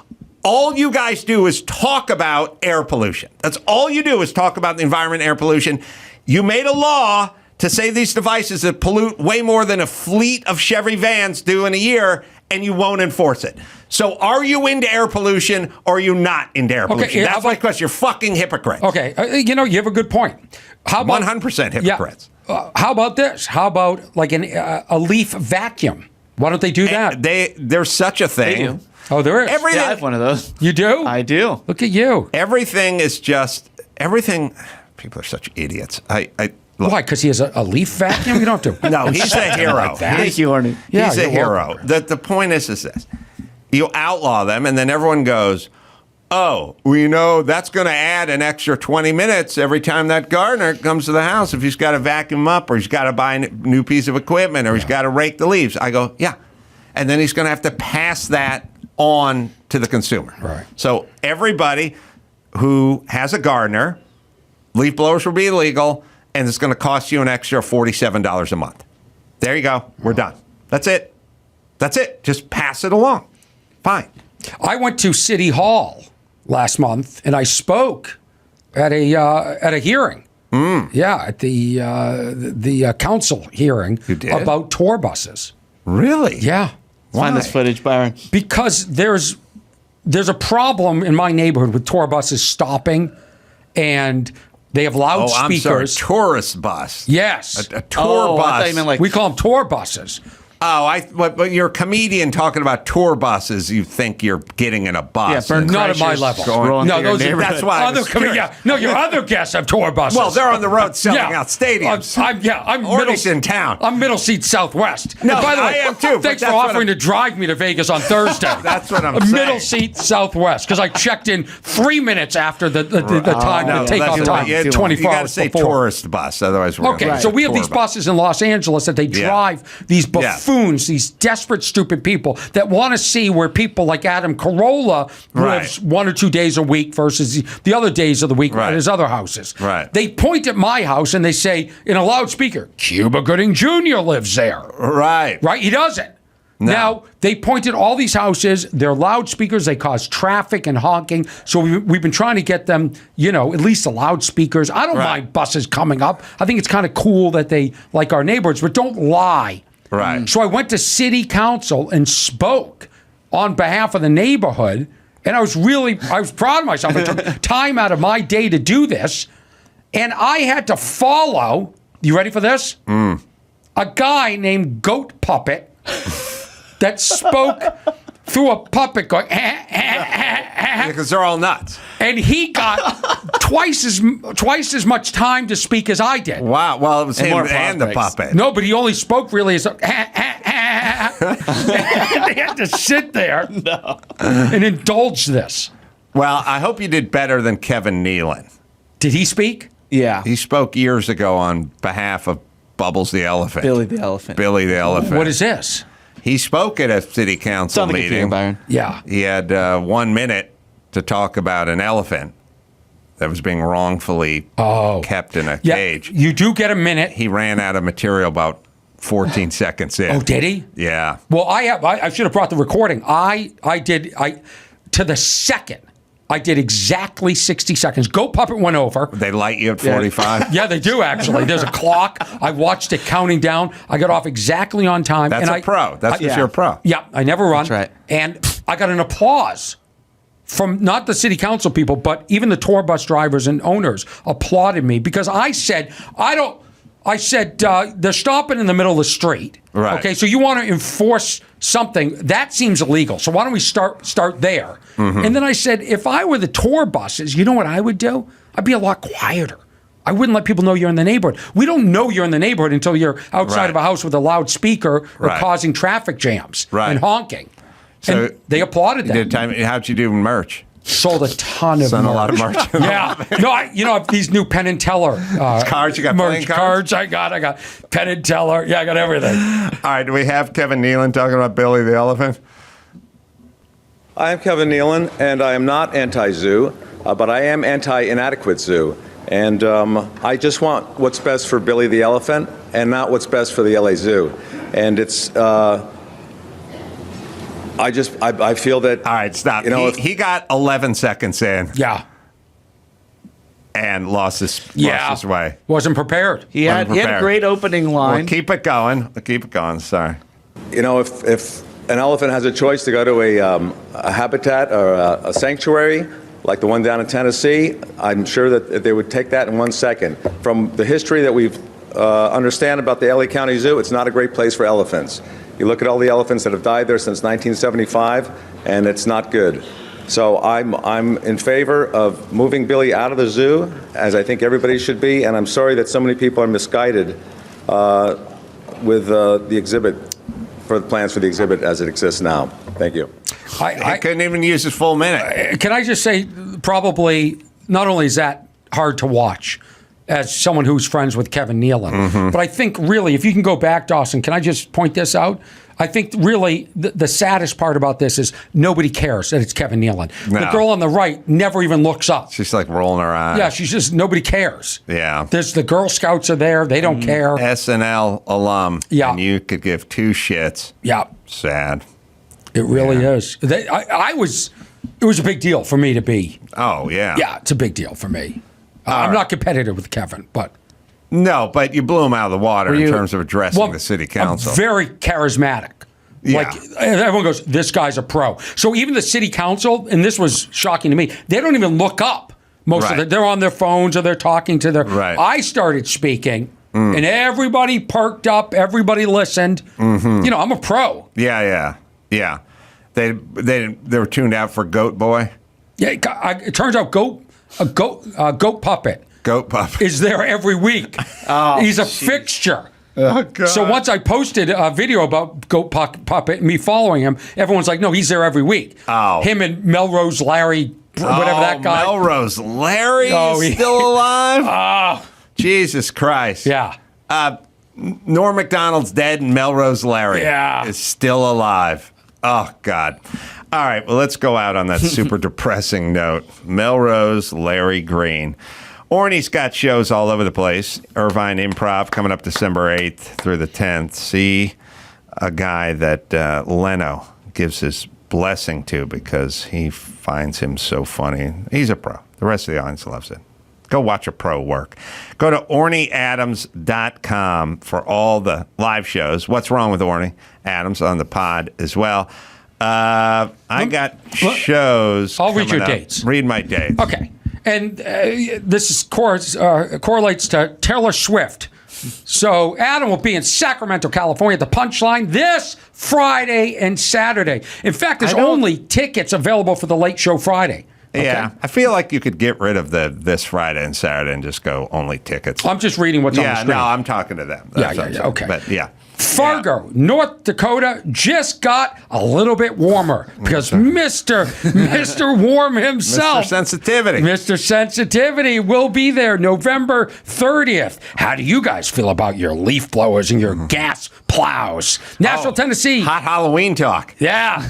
All you guys do is talk about air pollution. That's all you do is talk about the environment, air pollution. You made a law to say these devices that pollute way more than a fleet of Chevy vans do in a year, and you won't enforce it. So are you into air pollution or are you not into air pollution? That's my question. You're fucking hypocrites. Okay, you have a good point. How about 100% hypocrites? Yeah. How about this? How about like a leaf vacuum? Why don't they do that? There's such a thing. They do. Oh, there is. Yeah, I have one of those. You do? I do. Look at you. Everything is just everything. People are such idiots. Look. Why? Because he has a leaf vacuum? You don't have to. No, he's a hero. Like that. Thank you, Arnie. Yeah, He's a you're hero. welcome. The point is this. You outlaw them, and then everyone goes, oh, we know that's going to add an extra 20 minutes every time that gardener comes to the house if he's got to vacuum up or he's got to buy a new piece of equipment or he's got to rake the leaves. I go, yeah. And then he's going to have to pass that on to the consumer. Right. So everybody who has a gardener, leaf blowers will be illegal, and it's going to cost you an extra $47 a month. There you go. We're done. That's it. That's it. Just pass it along. Fine. I went to City Hall last month and I spoke at a hearing. Yeah, at the council hearing You did? about tour buses. Really? Yeah. Find this footage, Byron. Because there's a problem in my neighborhood with tour buses stopping, and they have loudspeakers. I'm sorry, tourist bus. Yes. A tour bus. I thought you meant like We call them tour buses. But you're a comedian talking about tour buses. You think you're getting in a bus. Yeah, Bern Not at my Kreischer's level. rolling No, through your those are neighborhood. That's why I was curious. your other guests have tour buses. Well, they're on the road selling out stadiums. I'm Orly's in town. I'm Middle Seat Southwest. No, And by the way, I am too, but Thanks for that's what offering I'm- to drive me to Vegas on Thursday. That's what I'm Middle saying. Seat Southwest, because I checked in 3 minutes after the time No, to take off that's time. right. 24 You got to hours say before. tourist bus, otherwise we're Okay, gonna so say we have tour these bus. buses in Los Angeles that they drive these buffoons, these desperate, stupid people that want to see where people like Adam Carolla lives 1 or 2 days a week versus the other days of the week at his other houses. Right. They point at my house and they say in a loudspeaker, Cuba Gooding Jr. lives there. Right. Right? He doesn't. No. Now, they pointed all these houses, they're loudspeakers, they cause traffic and honking. So we've been trying to get them, at least the loudspeakers. I don't mind buses coming up. I think it's kind of cool that they like our neighborhoods, but don't lie. Right. So I went to city council and spoke on behalf of the neighborhood. And I was proud of myself. I took time out of my day to do this. And I had to follow, you ready for this? A guy named Goat Puppet that spoke through a puppet going, Because they're all nuts. and he got twice as much time to speak as I did. Wow. Well, it was him more and the prospects. puppet. No, but he only spoke really as they had to sit there and indulge this. Well, I hope you did better than Kevin Nealon. Did he speak? Yeah. He spoke years ago on behalf of Bubbles the elephant. Billy the elephant. Billy the elephant. What is this? He spoke at a city It's council on the computer, meeting. Byron. Yeah. He had 1 minute to talk about an elephant that was being wrongfully kept in a Yeah. cage. You do get a minute. He ran out of material about 14 seconds in. Oh, did he? Yeah. Well, I should have brought the recording. To the second, I did exactly 60 seconds. Goat Puppet went over. They light you at 45? Yeah, they do actually. There's a clock. I watched it counting down. I got off exactly on time. That's and a pro. That's just your pro. Yeah, I never run. That's right. And I got an applause from not the city council people, but even the tour bus drivers and owners applauded me because I said, they're stopping in the middle of the street. Right. Okay, so you want to enforce something that seems illegal. So why don't we start there? Mm-hmm. And then I said, if I were the tour buses, you know what I would do? I'd be a lot quieter. I wouldn't let people know you're in the neighborhood. We don't know you're in the neighborhood until you're outside of a house with a loudspeaker or causing traffic jams and honking. So and they applauded that. How'd you do in merch? Sold a ton of Sent merch. a lot of merch. Yeah. No, these new Penn and Teller cards. You got merch playing cards? I got Penn and Teller. Yeah, I got everything. All right. Do we have Kevin Nealon talking about Billy the elephant? I am Kevin Nealon, and I am not anti-zoo, but I am anti-inadequate zoo. And I just want what's best for Billy the elephant and not what's best for the LA Zoo. And it's, I feel that. All right, stop. He got 11 seconds in. Yeah. And lost his way. Wasn't prepared. He had a great opening line. Well, keep it going. Sorry. If an elephant has a choice to go to a habitat or a sanctuary like the one down in Tennessee, I'm sure that they would take that in 1 second. From the history that we've understand about the LA County Zoo, it's not a great place for elephants. You look at all the elephants that have died there since 1975, and it's not good. So I'm in favor of moving Billy out of the zoo, as I think everybody should be, and I'm sorry that so many people are misguided with the exhibit, for the plans for the exhibit as it exists now. Thank you. I couldn't even use his full minute. Can I just say, probably, not only is that hard to watch, as someone who's friends with Kevin Nealon, but I think really, if you can go back, Dawson, can I just point this out? I think really the saddest part about this is nobody cares that it's Kevin Nealon. No. The girl on the right never even looks up. She's like rolling her eyes. Yeah, she's just, nobody cares. Yeah. There's the Girl Scouts are there. They don't care. SNL alum. Yeah. And you could give two shits. Yeah. Sad. It really is. It was a big deal for me to be. Oh, yeah. Yeah, it's a big deal for me. I'm not competitive with Kevin, but. No, but you blew him out of the water in terms of addressing the city council. Very charismatic. Yeah. Like, everyone goes, this guy's a pro. So even the city council, and this was shocking to me, they don't even look up. Most of it. They're on their phones or they're talking to their. Right. I started speaking, and everybody perked up. Everybody listened. Mm-hmm. I'm a pro. Yeah. They were tuned out for Goat Boy. Yeah, it turns out Goat Puppet. Goat Puppet is there every week. He's a fixture. Oh, God. So once I posted a video about Goat Puppet, me following him, everyone's like, no, he's there every week. Oh. Him and Melrose Larry, whatever that guy. Melrose Larry is still alive? Oh. Jesus Christ. Yeah. Norm Macdonald's dead and Melrose Larry is still alive. Oh, God. All right, well, let's go out on that super depressing note. Melrose Larry Green. Orny's got shows all over the place. Irvine Improv coming up December 8th through the 10th. See a guy that Leno gives his blessing to because he finds him so funny. He's a pro. The rest of the audience loves it. Go watch a pro work. Go to OrnyAdams.com for all the live shows. What's Wrong with Orny? Adams on the pod as well. I got shows. I'll read your dates. Read my dates. Okay. And this is correlates to Taylor Swift. So Adam will be in Sacramento, California at the Punchline this Friday and Saturday. In fact, there's only tickets available for the Late Show Friday. Okay? Yeah, I feel like you could get rid of this Friday and Saturday and just go only tickets. I'm just reading what's on the screen. Yeah, no, I'm talking to them. That's okay. But yeah. Fargo, North Dakota just got a little bit warmer because Mr. Warm himself, Mr. Sensitivity will be there November 30th. How do you guys feel about your leaf blowers and your gas plows? Nashville, Tennessee. Hot Halloween talk. Yeah.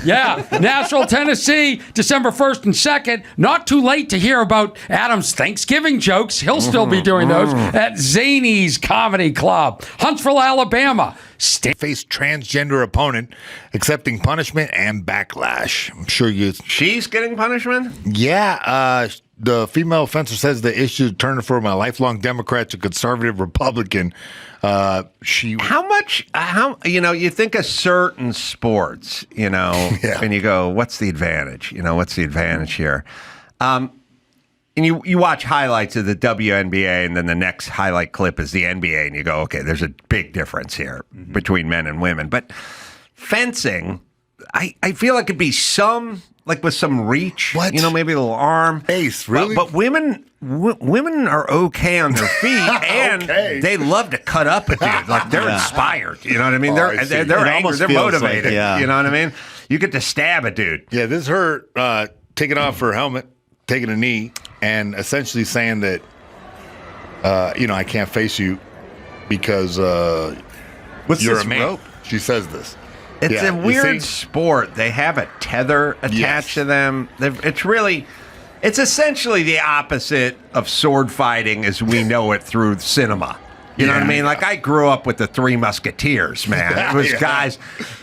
Nashville, Tennessee, December 1st and 2nd. Not too late to hear about Adam's Thanksgiving jokes. He'll still be doing those at Zany's Comedy Club. Huntsville, Alabama. Face transgender opponent accepting punishment and backlash. I'm sure she's getting punishment? Yeah. The female offender says the issue turned from a lifelong Democrat to conservative Republican. How you think of certain sports, and you go, what's the advantage? What's the advantage here? And you watch highlights of the WNBA, and then the next highlight clip is the NBA, and you go, okay, there's a big difference here between men and women. But fencing, I feel like it'd be with some reach, maybe a little arm. Ace, really? But women are okay on their feet, and they love to cut up a dude. Like, they're inspired. You know what I mean? They're angry. They're motivated. You know what I mean? You get to stab a dude. Yeah, this is her taking off her helmet, taking a knee, and essentially saying that, I can't face you because you're a man. Rope? She says this. It's a weird sport. They have a tether attached to them. It's really, It's essentially the opposite of sword fighting as we know it through cinema. You know what I mean? Like, I grew up with the Three Musketeers, man. It was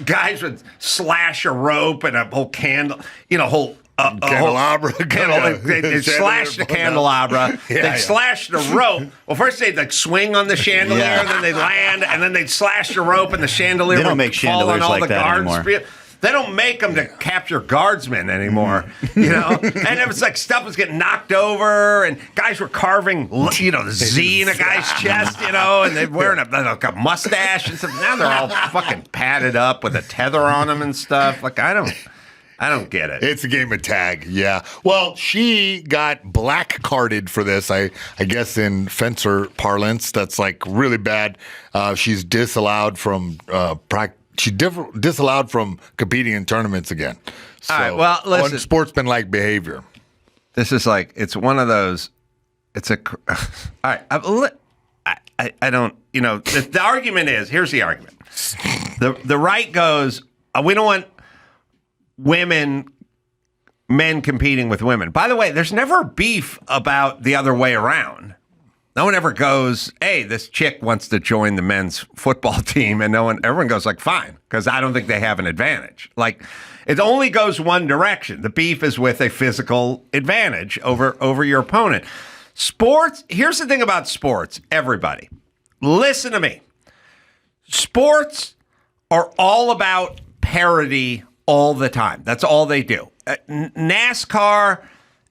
guys would slash a rope and a whole candle, whole candelabra. They'd slash the candelabra. They'd slash the rope. Well, first they'd like swing on the chandelier, and then they'd land, and then they'd slash the rope, and the chandelier They don't make would fall on chandeliers all like the that guards. anymore. They don't make them to capture guardsmen anymore, And it was like stuff was getting knocked over, and guys were carving, the Z in a guy's chest, and they're wearing a mustache and stuff. Now they're all fucking padded up with a tether on them and stuff. Like, I don't get it. It's a game of tag, yeah. Well, she got black carded for this. I guess in fencer parlance, that's like really bad. She's disallowed from disallowed from competing in tournaments again. So, all right, well, listen. Unsportsmanlike behavior. This is like, it's one of those, all right, I don't, the argument is, here's the argument. The right goes, we don't want men competing with women. By the way, there's never beef about the other way around. No one ever goes, hey, this chick wants to join the men's football team, and everyone goes like, fine, because I don't think they have an advantage. Like, it only goes one direction. The beef is with a physical advantage over your opponent. Sports, here's the thing about sports, everybody. Listen to me. Sports are all about parity all the time. That's all they do. NASCAR,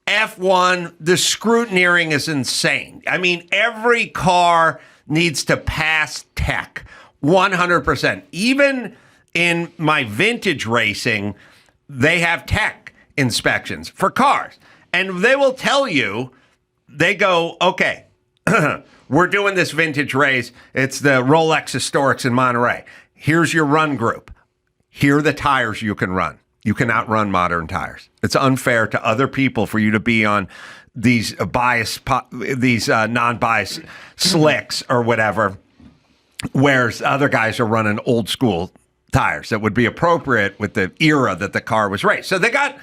F1, the scrutineering is insane. I mean, every car needs to pass tech, 100%. Even in my vintage racing, they have tech inspections for cars. And they will tell you, they go, okay, we're doing this vintage race. It's the Rolex Historics in Monterey. Here's your run group. Here are the tires you can run. You can outrun modern tires. It's unfair to other people for you to be on these non-biased slicks or whatever, whereas other guys are running old school tires that would be appropriate with the era that the car was raced. So they got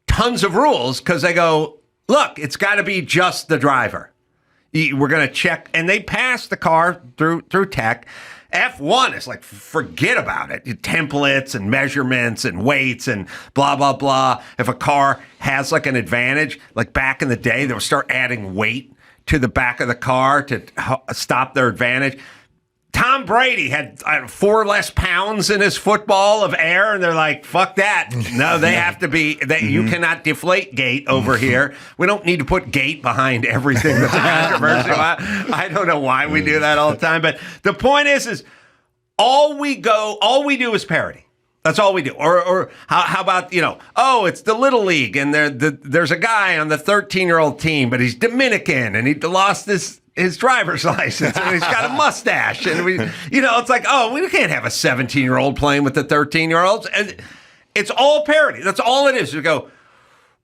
tons of rules because they go, look, it's got to be just the driver. We're going to check, and they pass the car through tech. F1 is like, forget about it. Templates and measurements and weights and blah, blah, blah. If a car has like an advantage, like back in the day, they'll start adding weight to the back of the car to stop their advantage. Tom Brady had 4 less pounds in his football of air, and they're like, fuck that. No, they have to be, you cannot deflate gate over here. We don't need to put gate behind everything that's controversial. I don't know why we do that all the time, but the point is all we do is parody. That's all we do. Or how about, it's the Little League, and there's a guy on the 13-year-old team, but he's Dominican, and he lost his driver's license, and he's got a mustache, and it's like, we can't have a 17-year-old playing with the 13-year-olds. And it's all parody. That's all it is. We go,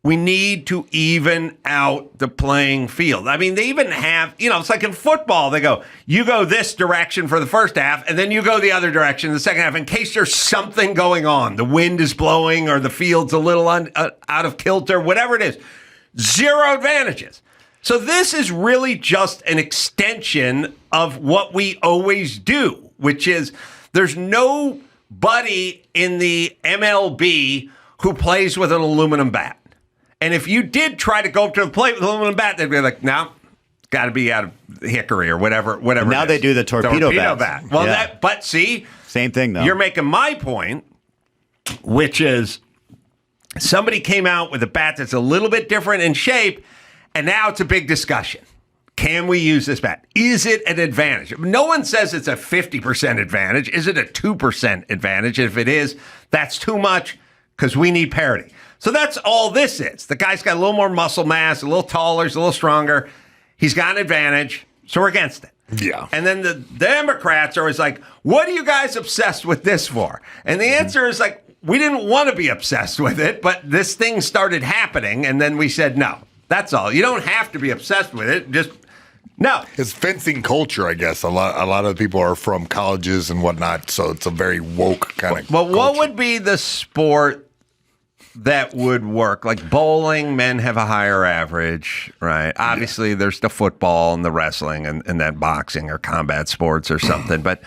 we need to even out the playing field. I mean, they even have, it's like in football, they go, you go this direction for the first half, and then you go the other direction in the second half in case there's something going on. The wind is blowing, or the field's a little out of kilter, whatever it is. Zero advantages. So this is really just an extension of what we always do, which is there's nobody in the MLB who plays with an aluminum bat. And if you did try to go up to the plate with an aluminum bat, they'd be like, no, it's got to be out of hickory or whatever. Now they do the torpedo bat. Well, but see, same thing though. You're making my point, which is somebody came out with a bat that's a little bit different in shape. And now it's a big discussion. Can we use this bat? Is it an advantage? No one says it's a 50% advantage. Is it a 2% advantage? If it is, that's too much because we need parity. So that's all this is. The guy's got a little more muscle mass, a little taller, he's a little stronger. He's got an advantage, so we're against it. Yeah. And then the Democrats are always like, what are you guys obsessed with this for? And the answer is like, we didn't want to be obsessed with it, but this thing started happening, and then we said no. That's all. You don't have to be obsessed with it. Just no. It's fencing culture, I guess. A lot of people are from colleges and whatnot, so it's a very woke kind of. Well, what would be the sport that would work. Like bowling, men have a higher average, right? Obviously, there's the football and the wrestling and then boxing or combat sports or something. But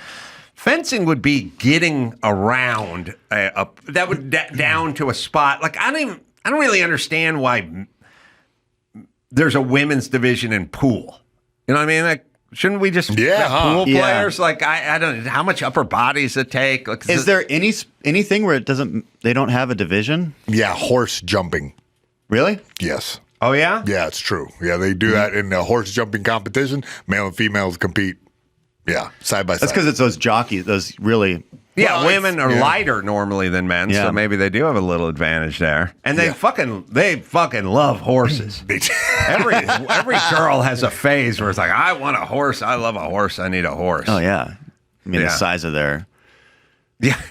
fencing would be getting around that would down to a spot. Like I don't really understand why there's a women's division in pool. You know what I mean? Like, shouldn't we just have pool players? Like I don't know how much upper bodies it take. Like, is there anything where they don't have a division? Yeah, horse jumping. Really? Yes. Oh yeah? Yeah, it's true. Yeah, they do that in the horse jumping competition. Male and females compete. Yeah, side by side. That's because it's those jockeys, those really. Yeah, women are lighter normally than men, so maybe they do have a little advantage there. And they fucking love horses. every girl has a phase where it's like, I want a horse. I love a horse. I need a horse. Oh yeah, I mean the size of their. Yeah,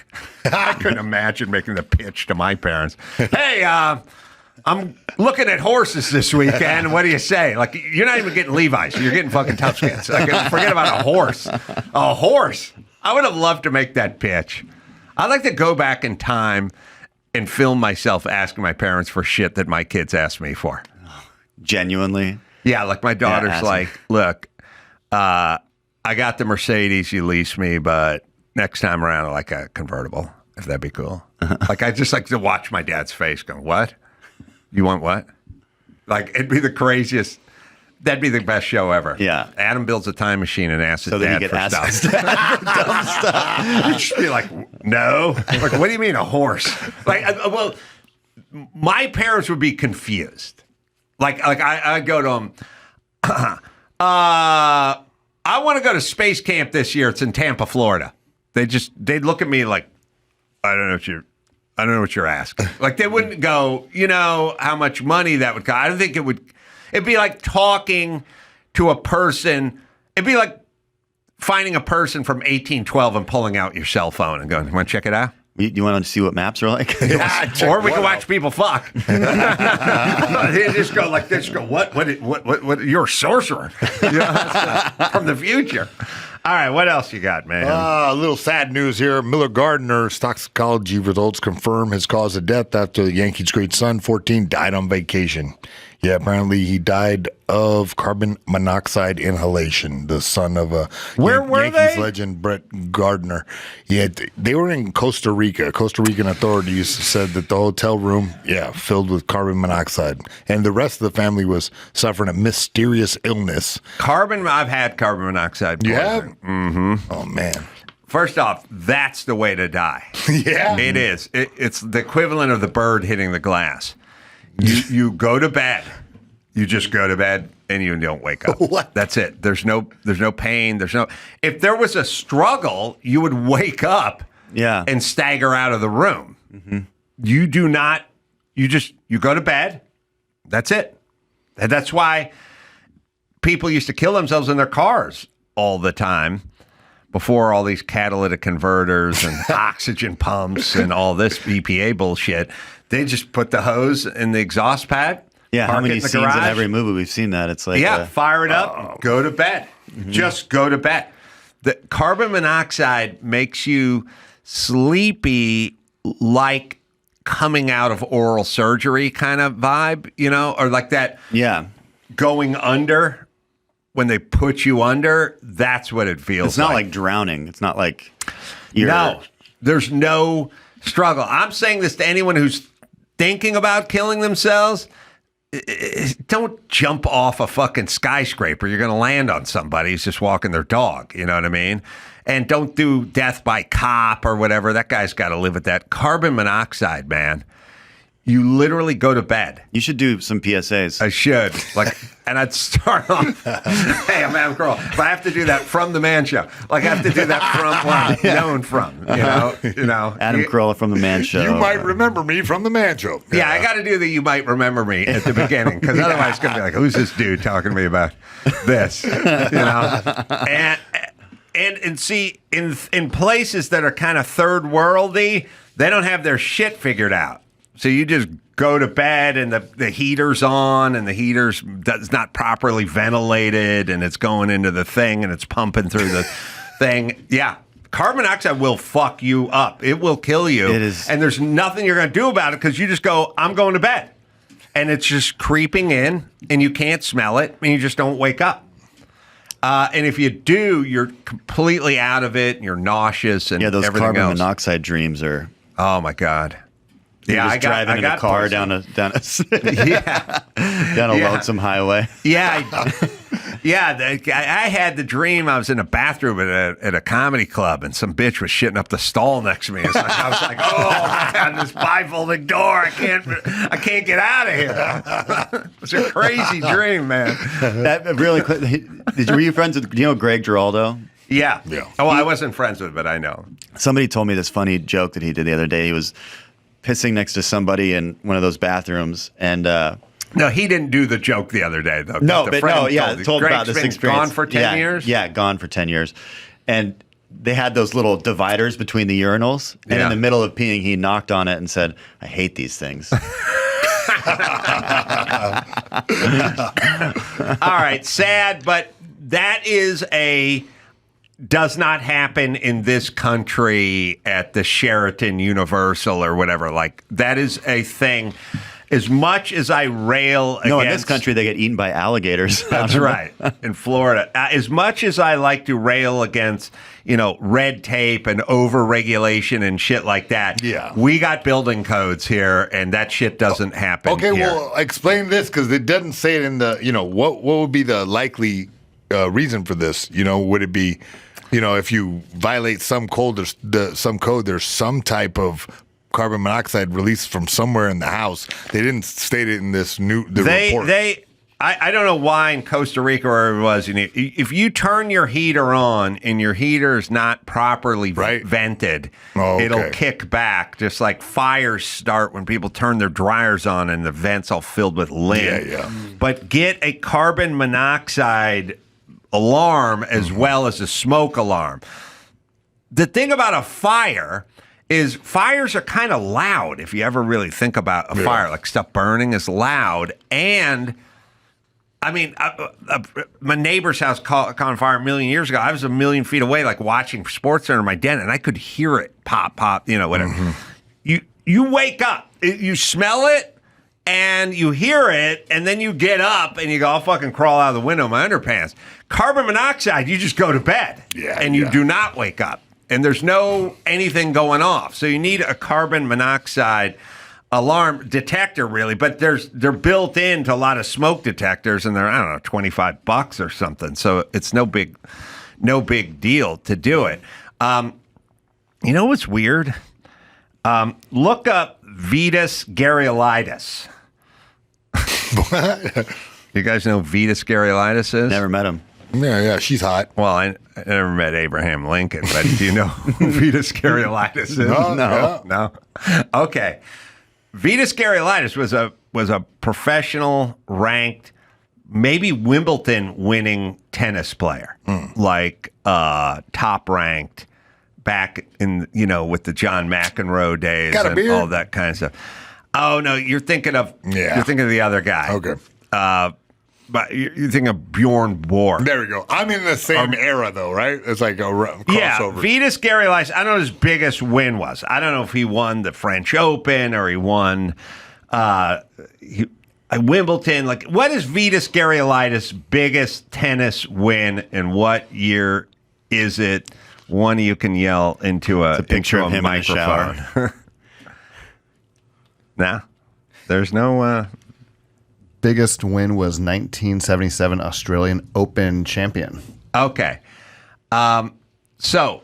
I couldn't imagine making the pitch to my parents. Hey, I'm looking at horses this weekend. What do you say? Like, you're not even getting Levi's. You're getting fucking Toughskins. Like, forget about a horse. A horse. I would have loved to make that pitch. I'd like to go back in time and film myself asking my parents for shit that my kids asked me for. Genuinely? Yeah, like my daughter's like, look, I got the Mercedes you leased me, but next time around I like a convertible, if that'd be cool. Like, I just like to watch my dad's face going, what? You want what? Like, it'd be the craziest. That'd be the best show ever. Yeah. Adam builds a time machine and asks his dad for stuff. Dumb stuff. You'd just be like, no. Like, what do you mean a horse? Like, well, my parents would be confused. Like I'd go to them, I want to go to space camp this year. It's in Tampa, Florida. They'd look at me like, I don't know what you're asking. Like, they wouldn't go, you know how much money that would cost. I don't think it'd be like talking to a person. It'd be like finding a person from 1812 and pulling out your cell phone and going, you want to check it out? You want to see what maps are like? Yeah, or we can watch people fuck. They just go like this. Go, what? You're a sorcerer. You know, from the future. All right, what else you got, man? A little sad news here. Miller Gardner's toxicology results confirm his cause of death after the Yankees' great son, 14, died on vacation. Yeah, apparently he died of carbon monoxide inhalation. The son of a Yankees legend, Brett Gardner. Yeah, they were in Costa Rica. Costa Rican authorities said that the hotel room, filled with carbon monoxide, and the rest of the family was suffering a mysterious illness. I've had carbon monoxide poisoning. Yeah. Mm-hmm. Oh man. First off, that's the way to die. Yeah, it is. It's the equivalent of the bird hitting the glass. You go to bed. You just go to bed and you don't wake up. What? That's it. There's no pain. If there was a struggle, you would wake up and stagger out of the room. Mm-hmm. You do not. You go to bed. That's it. And that's why people used to kill themselves in their cars all the time before all these catalytic converters and oxygen pumps and all this EPA bullshit. They just put the hose in the exhaust pad. Yeah, how many scenes in every movie we've seen that? It's like fire it up, go to bed. Mm-hmm. Just go to bed. The carbon monoxide makes you sleepy, like coming out of oral surgery kind of vibe, you know, or like that. Yeah, going under when they put you under. That's what it feels. It's not like drowning. It's not like there's no struggle. I'm saying this to anyone who's thinking about killing themselves. Don't jump off a fucking skyscraper. You're going to land on somebody who's just walking their dog. You know what I mean? And don't do death by cop or whatever. That guy's got to live with that. Carbon monoxide, man. You literally go to bed. You should do some PSAs. I should. And I'd start off, hey, I'm Adam Carolla. But I have to do that from the Man Show. Like, I have to do that from where I'm known from, you know. Adam Carolla from the Man Show. You might remember me from the Man Show. Yeah, I got to do the you might remember me at the beginning, because otherwise it's going to be like, who's this dude talking to me about this? You know? And see, in places that are kind of third worldy, they don't have their shit figured out. So you just go to bed and the heater's on and the heater's not properly ventilated and it's going into the thing and it's pumping through the thing. Yeah. Carbon monoxide will fuck you up. It will kill you. It is. And there's nothing you're going to do about it because you just go, I'm going to bed. And it's just creeping in, and you can't smell it, and you just don't wake up. And if you do, you're completely out of it, and you're nauseous and those everything carbon else. monoxide dreams are. Oh, my God. You're just driving in a car pussy. down a Yeah. down a lonesome highway. Yeah, I had the dream I was in a bathroom at a comedy club, and some bitch was shitting up the stall next to me. I was like, oh man, this bifolding door, I can't get out of here. It's a crazy dream, man. That really quick. Were you friends with? Do you know Greg Giraldo? Yeah. Oh, I wasn't friends with him, but I know. Somebody told me this funny joke that he did the other day. He was pissing next to somebody in one of those bathrooms, and no, he didn't do the joke the other day, though. No, but no, yeah, told Greg's about this been experience. Gone for 10 years? Yeah, gone for 10 years. And they had those little dividers between the urinals, and in the middle of peeing, he knocked on it and said, I hate these things. All right, sad, but that does not happen in this country at the Sheraton Universal or whatever. Like, that is a thing. As much as I rail against... No, in this country, they get eaten by alligators. That's right, in Florida. As much as I like to rail against, red tape and over-regulation and shit like that, we got building codes here, and that shit doesn't happen here. Well, explain this, because it doesn't say it in the, what would be the likely reason for this? Would it be, if you violate some code, there's some type of carbon monoxide released from somewhere in the house. They didn't state it in this report. I don't know why in Costa Rica or wherever it was. If you turn your heater on and your heater is not properly vented, it'll kick back. Just like fires start when people turn their dryers on and the vents all filled with lint. Yeah. But get a carbon monoxide alarm as well as a smoke alarm. The thing about a fire is fires are kind of loud if you ever really think about a fire. Like stuff burning is loud. And, I mean, my neighbor's house caught on fire a million years ago. I was a million feet away, like watching SportsCenter in my den, and I could hear it pop, whatever. Mm-hmm. You wake up, you smell it, and you hear it, and then you get up, and you go, I'll fucking crawl out of the window in my underpants. Carbon monoxide, you just go to bed, and you do not wake up. And there's no anything going off. So you need a carbon monoxide alarm detector, really. But they're built into a lot of smoke detectors, and they're, I don't know, $25 or something. So it's no big deal to do it. You know what's weird? Look up Vitis Garrulitis. What? You guys know who Vitis Garrulitis is? Never met him. Yeah, she's hot. Well, I never met Abraham Lincoln, but do you know who Vitis Garrulitis is? No. Okay. Vitis Garrulitis was a professional ranked, maybe Wimbledon winning tennis player, like top ranked back in with the John McEnroe days and all that kind of stuff. Oh no, you're thinking of the other guy. Okay. But you're thinking of Bjorn Borg. There we go. I'm in the same era, though, right? It's like a crossover. Yeah, Vitis Garrulitis, I don't know what his biggest win was. I don't know if he won the French Open or he won Wimbledon. Like, what is Vitis Garrulitis' biggest tennis win, and what year is it? One of you can yell into a picture of him microphone. in the shower. Nah, there's no... Biggest win was 1977 Australian Open champion. Okay. So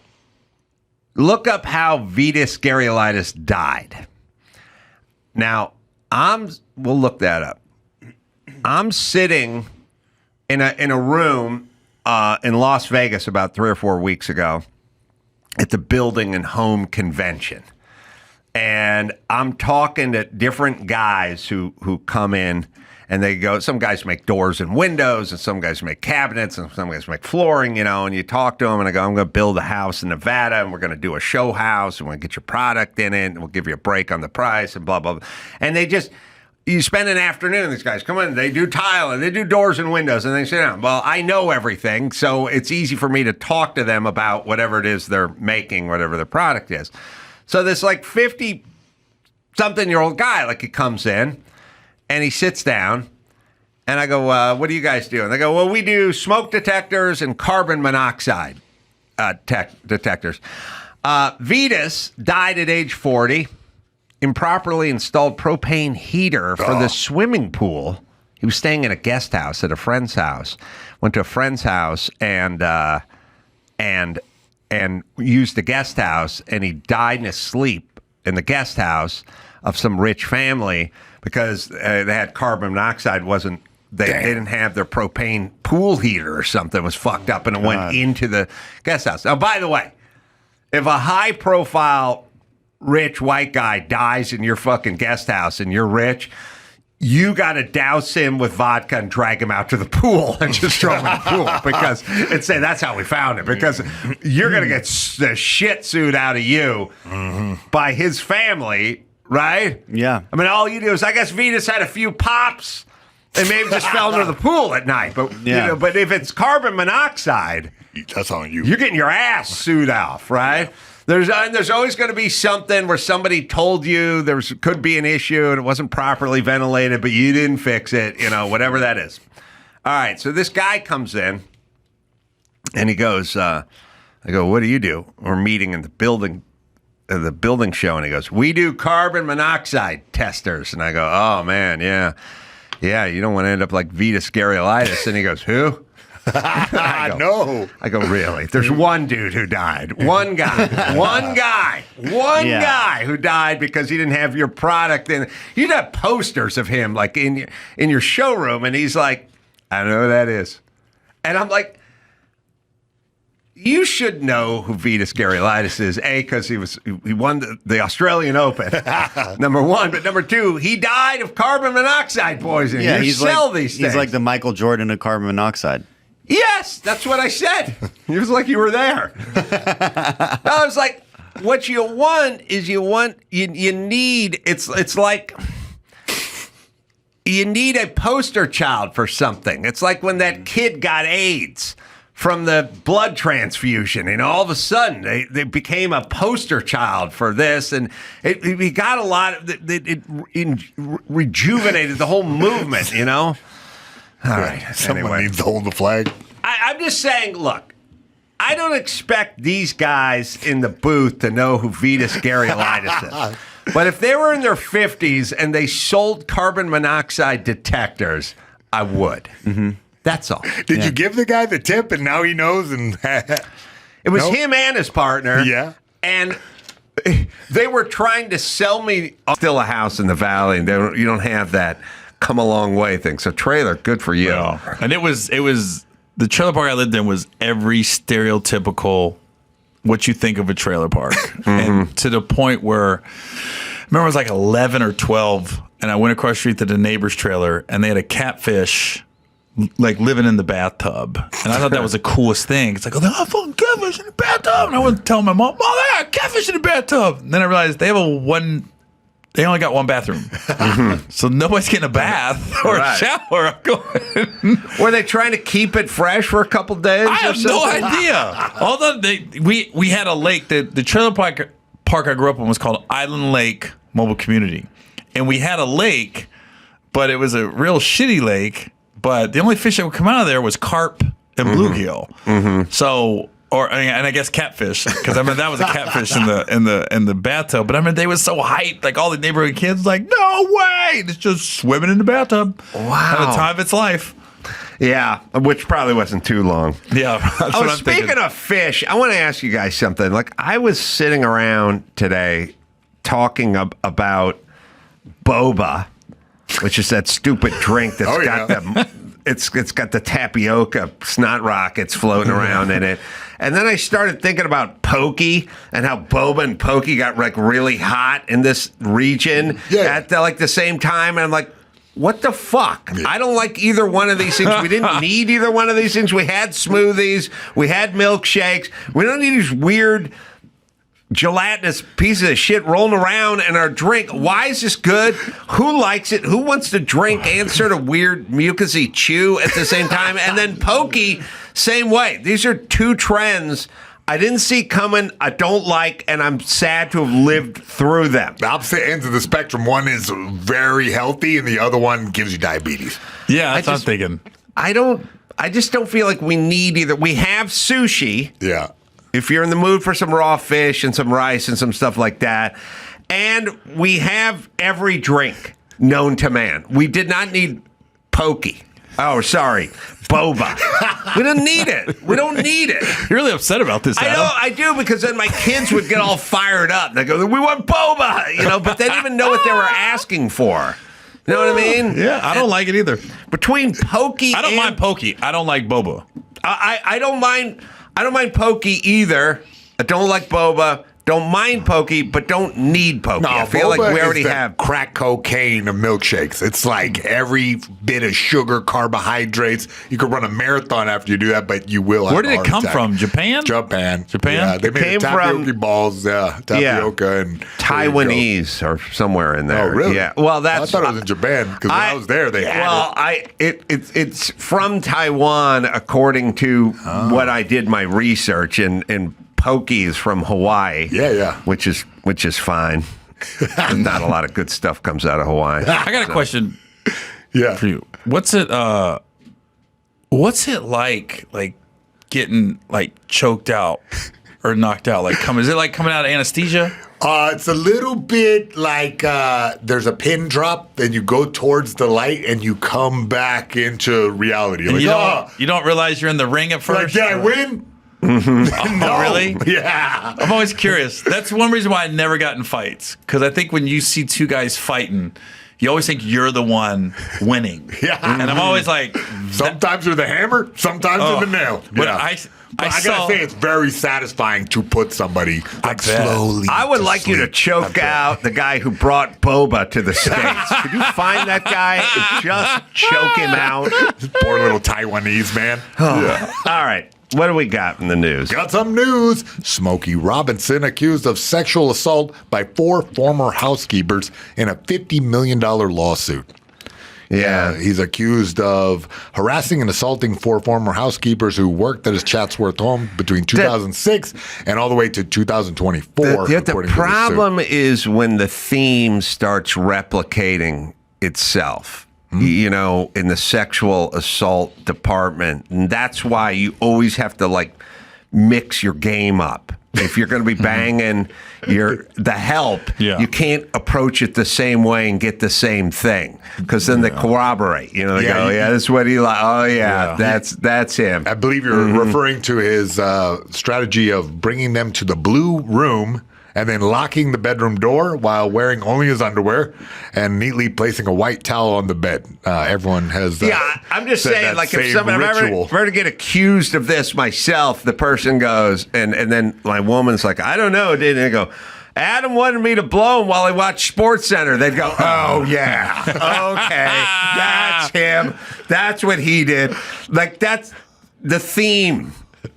look up how Vitis Garrulitis died. Now, we'll look that up. I'm sitting in a room in Las Vegas about 3 or 4 weeks ago at the Building and Home Convention. And I'm talking to different guys who come in. And they go, some guys make doors and windows, and some guys make cabinets, and some guys make flooring, and you talk to them, and I go, I'm going to build a house in Nevada, and we're going to do a show house, and we're going to get your product in it, and we'll give you a break on the price, and blah, blah, blah. And they just, you spend an afternoon, these guys come in, they do tile and they do doors and windows and they sit down. Well, I know everything, so it's easy for me to talk to them about whatever it is they're making, whatever the product is. So this like 50-something-year-old guy, like he comes in and he sits down and I go, what do you guys do? And they go, well, we do smoke detectors and carbon monoxide detectors. Vitas died at age 40. Improperly installed propane heater for the swimming pool. He was staying in a guest house at a friend's house. Went to a friend's house and used the guest house, and he died in his sleep in the guest house of some rich family because they had carbon monoxide. They didn't have their propane pool heater or something. It was fucked up, and it went into the guest house. Now, by the way, if a high-profile rich white guy dies in your fucking guest house and you're rich, you got to douse him with vodka and drag him out to the pool and just throw him in the pool because that's how we found him, because you're going to get the shit suit out of you by his family, right? Yeah. I mean, all you do is, I guess Vitas had a few pops and maybe just fell into the pool at night. But, but if it's carbon monoxide, that's on you. You're getting your ass sued off, right? There's always going to be something where somebody told you could be an issue and it wasn't properly ventilated, but you didn't fix it, whatever that is. All right, so this guy comes in and he goes, I go, what do you do? We're meeting in the building show, and he goes, we do carbon monoxide testers. And I go, oh man, yeah, you don't want to end up like Vitas Carolla. And he goes, who? No. I go, really? There's one dude who died. One guy who died because he didn't have your product. And you'd have posters of him like in your showroom, and he's like, I don't know who that is. And I'm like, you should know who Vitas Carolla is, because he won the Australian Open, number one. But number two, he died of carbon monoxide poisoning. Yeah, these things. He's like the Michael Jordan of carbon monoxide. Yes, that's what I said. It was like you were there. I was like, what you want is you need, it's like you need a poster child for something. It's like when that kid got AIDS from the blood transfusion, and all of a sudden they became a poster child for this, and it got a lot of it rejuvenated the whole movement, All right. Someone needs to hold the flag. I'm just saying, look, I don't expect these guys in the booth to know who Vitas Carolla is. But if they were in their 50s and they sold carbon monoxide detectors, I would. Mm-hmm. That's all. Did you give the guy the tip and now he knows? And it was him and his partner. Yeah. And they were trying to sell me still a house in the valley, and you don't have that come a long way thing. So trailer, good for you. Yeah. And it was the trailer park I lived in was every stereotypical what you think of a trailer park. And to the point where I remember I was like 11 or 12 and I went across the street to the neighbor's trailer and they had a catfish like living in the bathtub. And I thought that was the coolest thing. It's like, oh, they have fucking catfish in the bathtub. And I went to tell my mom, oh, they got catfish in the bathtub. And then I realized they only got one bathroom. So nobody's getting a bath or a shower. Were they trying to keep it fresh for a couple days? I have no idea. Although we had a lake. The trailer park I grew up in was called Island Lake Mobile Community. And we had a lake, but it was a real shitty lake. But the only fish that would come out of there was carp and bluegill. So... and I guess catfish, because I mean that was a catfish in the bathtub. But I mean they was so hyped, like all the neighborhood kids, like no way, it's just swimming in the bathtub. Wow, at the time of its life. Yeah, which probably wasn't too long. Yeah. Speaking of fish, I want to ask you guys something. Like I was sitting around today talking about boba, which is that stupid drink that's got the. It's got the tapioca snot rockets floating around in it. And then I started thinking about Pokey and how boba and Pokey got like really hot in this region at the same time. And I'm like, what the fuck? I don't like either one of these things. We didn't need either one of these things. We had smoothies. We had milkshakes. We don't need these weird gelatinous pieces of shit rolling around in our drink. Why is this good? Who likes it? Who wants to drink and sort of weird mucusy chew at the same time? And then pokey, same way. These are two trends I didn't see coming, I don't like, and I'm sad to have lived through them. The opposite ends of the spectrum. One is very healthy, and the other one gives you diabetes. Yeah, that's what I'm thinking. I just don't feel like we need either. We have sushi. Yeah. If you're in the mood for some raw fish and some rice and some stuff like that. And we have every drink known to man. We did not need pokey. Oh, sorry. Boba. We don't need it. We don't need it. You're really upset about this, Adam. I know, I do, because then my kids would get all fired up. They go, we want boba, but they didn't even know what they were asking for. You know what I mean? Yeah, I don't like it either. Between pokey, I don't mind pokey. I don't like boba. I don't mind pokey either. I don't like boba. Don't mind pokey, but don't need pokey. No, I feel like we already have crack cocaine of milkshakes. It's like every bit of sugar, carbohydrates. You could run a marathon after you do that, but you will have Where did it come from? Japan? Japan. Japan? Yeah, they made tapioca balls, tapioca and Taiwanese or somewhere in there. Oh, really? Yeah. Well, I thought it was in Japan because when I was there, they had it. It's from Taiwan, according to what I did my research, and pokey is from Hawaii. Yeah. Which is fine. Not a lot of good stuff comes out of Hawaii. I got a question. Yeah. For you. What's it like getting like choked out or knocked out? Is it like coming out of anesthesia? It's a little bit like there's a pin drop, then you go towards the light and you come back into reality. And you don't realize you're in the ring at first? Did I win? Oh, really? Yeah. I'm always curious. That's one reason why I never got in fights. Because I think when you see two guys fighting, you always think you're the one winning. Yeah. And I'm always like... Sometimes you're the hammer, sometimes you're the nail. But yeah. I gotta say, it's very satisfying to put somebody slowly. I would like you to choke out the guy who brought boba to the States. Could you find that guy and just choke him out? Poor little Taiwanese man. All right. What do we got in the news? Got some news. Smokey Robinson accused of sexual assault by 4 former housekeepers in a $50 million lawsuit. Yeah. He's accused of harassing and assaulting 4 former housekeepers who worked at his Chatsworth home between 2006 and all the way to 2024. The problem is when the theme starts replicating itself. In the sexual assault department. And that's why you always have to mix your game up. If you're going to be banging the help, you can't approach it the same way and get the same thing, because then they corroborate. They go, that's what he like. Oh, that's him. I believe you're referring to his strategy of bringing them to the blue room and then locking the bedroom door while wearing only his underwear and neatly placing a white towel on the bed. Everyone has I'm just saying, if someone ever to get accused of this myself, the person goes, and then my woman's like, I don't know, didn't they go, Adam wanted me to blow him while he watched Sports Center. They'd go, oh, yeah. Okay. That's him. That's what he did. That's the theme.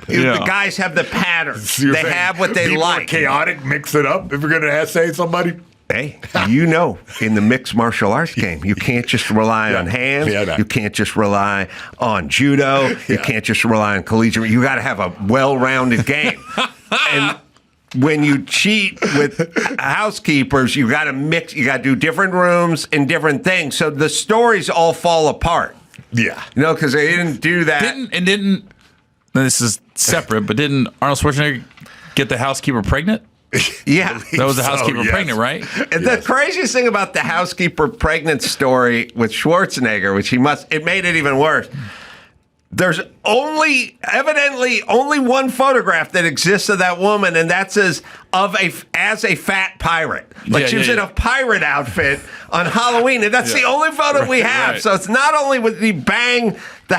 The guys have the patterns. They have what they like. Chaotic, mix it up if you're going to say somebody. Hey, in the mixed martial arts game, you can't just rely on hands. You can't just rely on judo. You can't just rely on collegiate. You got to have a well-rounded game. And when you cheat with housekeepers, you got to mix. You got to do different rooms and different things. So the stories all fall apart. Yeah. Because they didn't do that. Didn't. This is separate, but didn't Arnold Schwarzenegger get the housekeeper pregnant? Yeah. That was the housekeeper pregnant, right? And the craziest thing about the housekeeper pregnant story with Schwarzenegger, it made it even worse. There's evidently only one photograph that exists of that woman, and that's as a fat pirate. She was in a pirate outfit on Halloween, and that's the only photo we have. Right. So it's not only would he bang the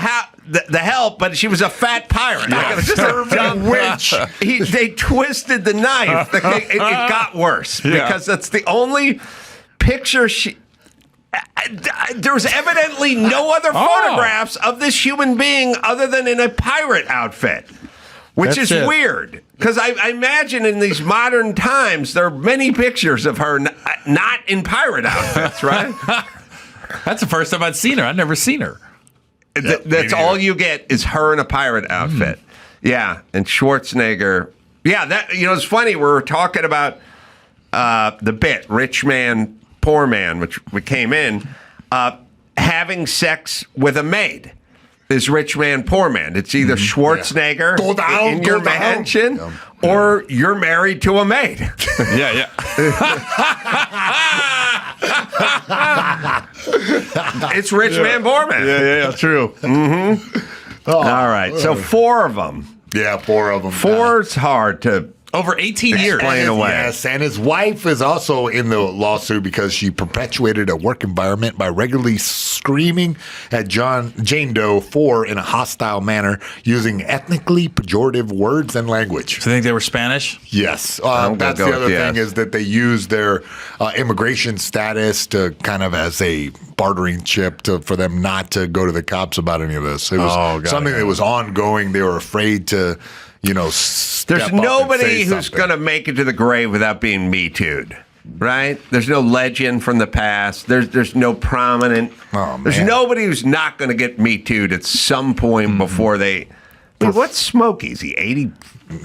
help, but she was a fat pirate. Just a dumb witch. They twisted the knife. It got worse because that's the only picture there was evidently no other photographs of this human being other than in a pirate outfit, which is weird Because I imagine in these modern times, there are many pictures of her not in pirate outfits, right? That's the first time I'd seen her. I'd never seen her. That's all you get is her in a pirate outfit. Yeah, and Schwarzenegger. Yeah, that it's funny. We're talking about the bit rich man, poor man, which we came in having sex with a maid. Is rich man, poor man. It's either Schwarzenegger in your mansion or you're married to a maid. Yeah. It's rich man, poor man. Yeah, true. Mm-hmm. All right, so 4 of them. Yeah, 4 of them. 4's hard to over 18 years. Explain away. Yes, and his wife is also in the lawsuit because she perpetuated a work environment by regularly screaming at Jane Doe 4 in a hostile manner using ethnically pejorative words and language. So you think they were Spanish? Yes. That's the other thing is that they use their immigration status to kind of as a bartering chip for them not to go to the cops about any of this. It was something that was ongoing. They were afraid to there's nobody who's going to make it to the grave without being Me Too'd, right? There's no legend from the past. There's no prominent. There's nobody who's not going to get Me Too'd at some point before they. What's Smokey? Is he 80?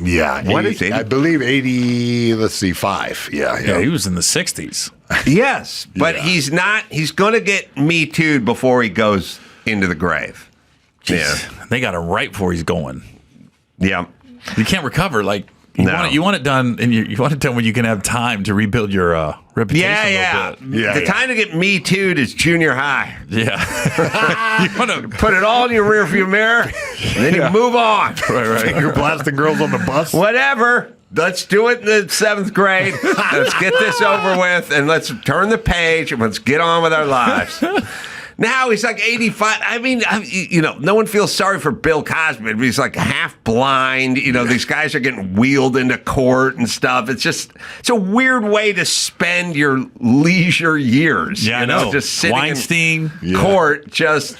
Yeah. What is 80? I believe 80, let's see, 5. Yeah, he was in the 60s. Yes, but he's not. He's going to get Me Too'd before he goes into the grave. Jeez, yeah. They got him right before he's going. Yeah. You can't recover. Like you want it done, and you want it done when you can have time to rebuild your reputation. Yeah. The time to get Me Too'd is junior high. Yeah, you want to put it all in your rearview mirror, and then you move on. Right. You're blasting girls on the bus. Whatever. Let's do it in the 7th grade. Let's get this over with, and let's turn the page, and let's get on with our lives. Now he's like 85. I mean, no one feels sorry for Bill Cosby. But he's like half blind. These guys are getting wheeled into court and stuff. It's a weird way to spend your leisure years. Yeah, I know. Just sitting Weinstein in court, just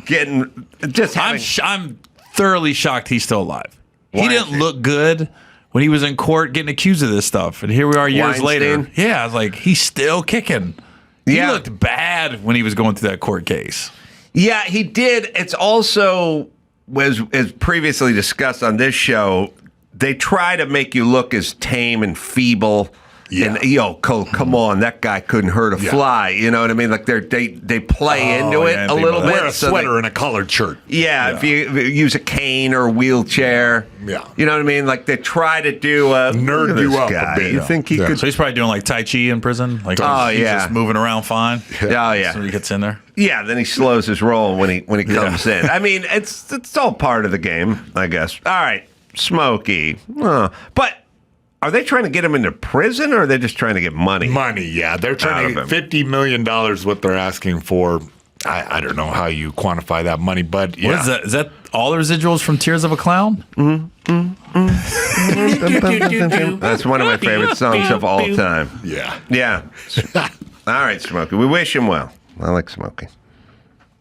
getting, I'm thoroughly shocked he's still alive. Weinstein. He didn't look good when he was in court getting accused of this stuff, and here we are years later. Yeah, I was like, he's still kicking. He looked bad when he was going through that court case. Yeah, he did. It's also, as previously discussed on this show, they try to make you look as tame and feeble. Yeah. And come on, that guy couldn't hurt a fly. You know what I mean? Like they play into it a little bit. Wear a sweater and a collared shirt. Yeah, if you use a cane or a wheelchair. Yeah. You know what I mean? Like they try to do a nerd you up a bit. You think he could? So he's probably doing like Tai Chi in prison. Like he's just moving around fine. So he gets in there. Yeah, then he slows his roll when he comes in. I mean, it's all part of the game, I guess. All right, Smokey. But are they trying to get him into prison, or are they just trying to get money? Money, yeah. They're trying to get $50 million what they're asking for. I don't know how you quantify that money, but yeah. What is that? Is that all the residuals from Tears of a Clown? That's one of my favorite songs of all time. Yeah. Yeah. All right, Smokey. We wish him well. I like Smokey.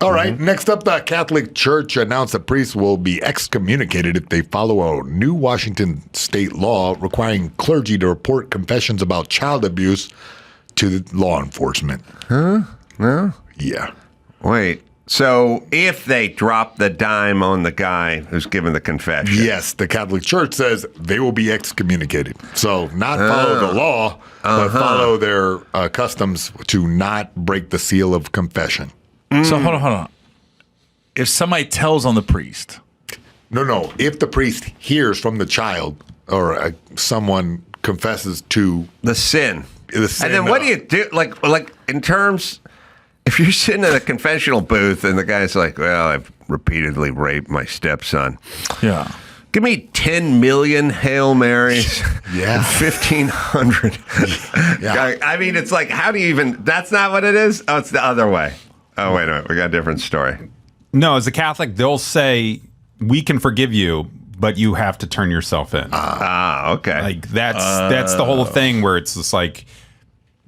All right. Next up, the Catholic Church announced that priests will be excommunicated if they follow a new Washington state law requiring clergy to report confessions about child abuse to law enforcement. Huh? No? Yeah. Wait. So if they drop the dime on the guy who's given the confession. Yes, the Catholic Church says they will be excommunicated. So not follow the law, but follow their customs to not break the seal of confession. So hold on. If somebody tells on the priest. No. If the priest hears from the child or someone confesses to the sin. And then what do you do? Like in terms, if you're sitting in a confessional booth and the guy's like, well, I've repeatedly raped my stepson. Yeah. Give me 10 million Hail Marys. Yeah. 1,500. Yeah. I mean, it's like, how do you even, that's not what it is? Oh, it's the other way. Oh, wait a minute. We got a different story. No, as a Catholic, they'll say, we can forgive you, but you have to turn yourself in. Okay. Like, that's the whole thing where it's just like,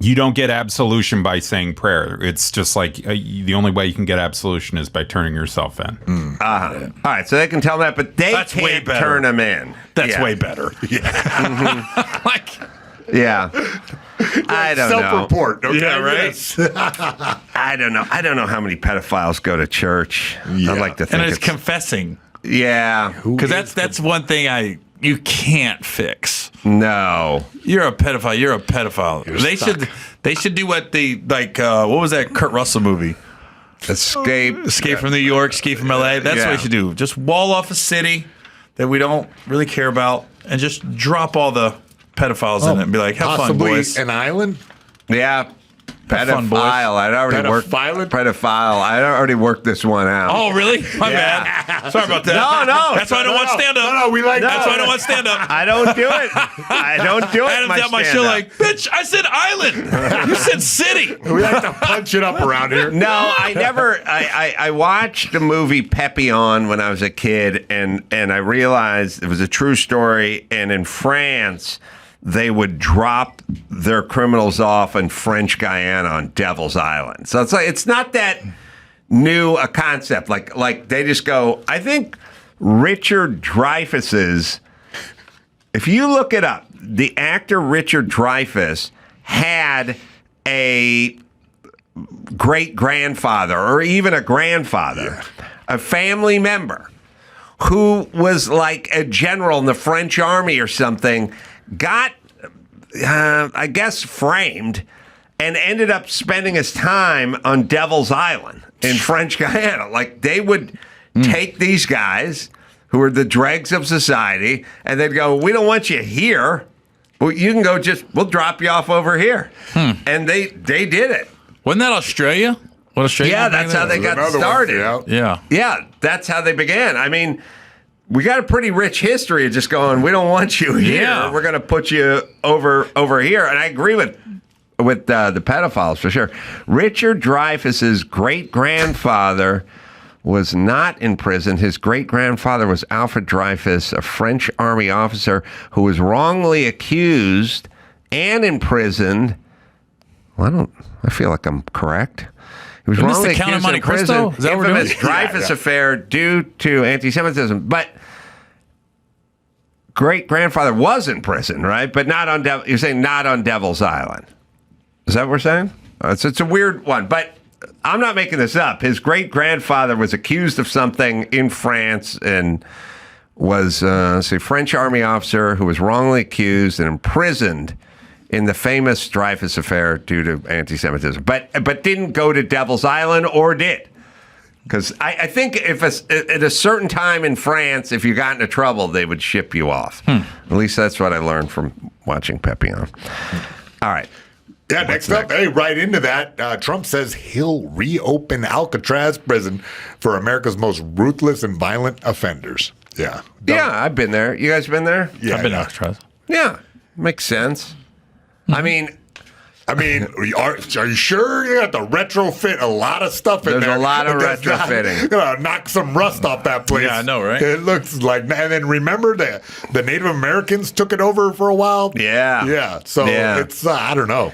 You don't get absolution by saying prayer. It's just like the only way you can get absolution is by turning yourself in. All right, so they can tell that, but they That's way can't better. turn them in. That's way better. Yeah. I don't know. Self-report. Okay? Yeah, right? Yes. I don't know. I don't know how many pedophiles go to church. I'd like to think And it's confessing. Yeah. Because that's one thing you can't fix. No. You're a pedophile. You're a pedophile. They should do what what was that Kurt Russell movie? Escape from New York, Escape from LA. That's what they should do. Just wall off a city that we don't really care about and just drop all the pedophiles in it and be like, have fun, boys. An island? Yeah. Fun, boys. Pedophile. I'd already worked. Pedophile. I already worked this one out. Oh, really? My bad. Sorry about that. No. That's why I don't want stand up. No, we like That's why I don't want stand up. I don't do it. I don't do it. Adam's at my show like, bitch, I said island. You said city. We like to punch it up around here. No, I never. I watched the movie Papillon when I was a kid, and I realized it was a true story. And in France, they would drop their criminals off in French Guyana on Devil's Island. So it's not that new a concept. Like they just go. I think Richard Dreyfuss's. If you look it up, the actor Richard Dreyfuss had a great-grandfather or even a grandfather, a family member who was like a general in the French army or something, got, I guess, framed and ended up spending his time on Devil's Island in French Guyana. Like, they would take these guys who are the dregs of society, and they'd go, we don't want you here. Well, you can go we'll drop you off over here. And they did it. Wasn't that Australia? What Australia? Yeah, that's how they got started. Yeah, that's how they began. I mean, we got a pretty rich history of just going, we don't want you here. Yeah. We're going to put you over here. And I agree with the pedophiles for sure. Richard Dreyfuss's great-grandfather was not in prison. His great-grandfather was Alfred Dreyfus, a French army officer who was wrongly accused and imprisoned. Well, I feel like I'm correct. He was wrongly accused and imprisoned. Is that what we're doing? Dreyfus affair due to anti-Semitism. But great-grandfather was in prison, right? But not on you're saying not on Devil's Island. Is that what we're saying? It's a weird one, but I'm not making this up. His great-grandfather was accused of something in France and was a French army officer who was wrongly accused and imprisoned in the famous Dreyfus affair due to anti-Semitism, but didn't go to Devil's Island, or did. Because I think if at a certain time in France, if you got into trouble, they would ship you off. At least that's what I learned from watching Papillon. All right. Yeah, next up, right into that, Trump says he'll reopen Alcatraz prison for America's most ruthless and violent offenders. Yeah. Yeah, I've been there. You guys been there? Yeah, I've been to Alcatraz. Yeah, makes sense. I mean, are you sure you have to retrofit a lot of stuff in there? There's a lot of retrofitting. Knock some rust off that place. Yeah, I know, right? It looks like, and then remember the Native Americans took it over for a while? Yeah. Yeah, so it's, I don't know.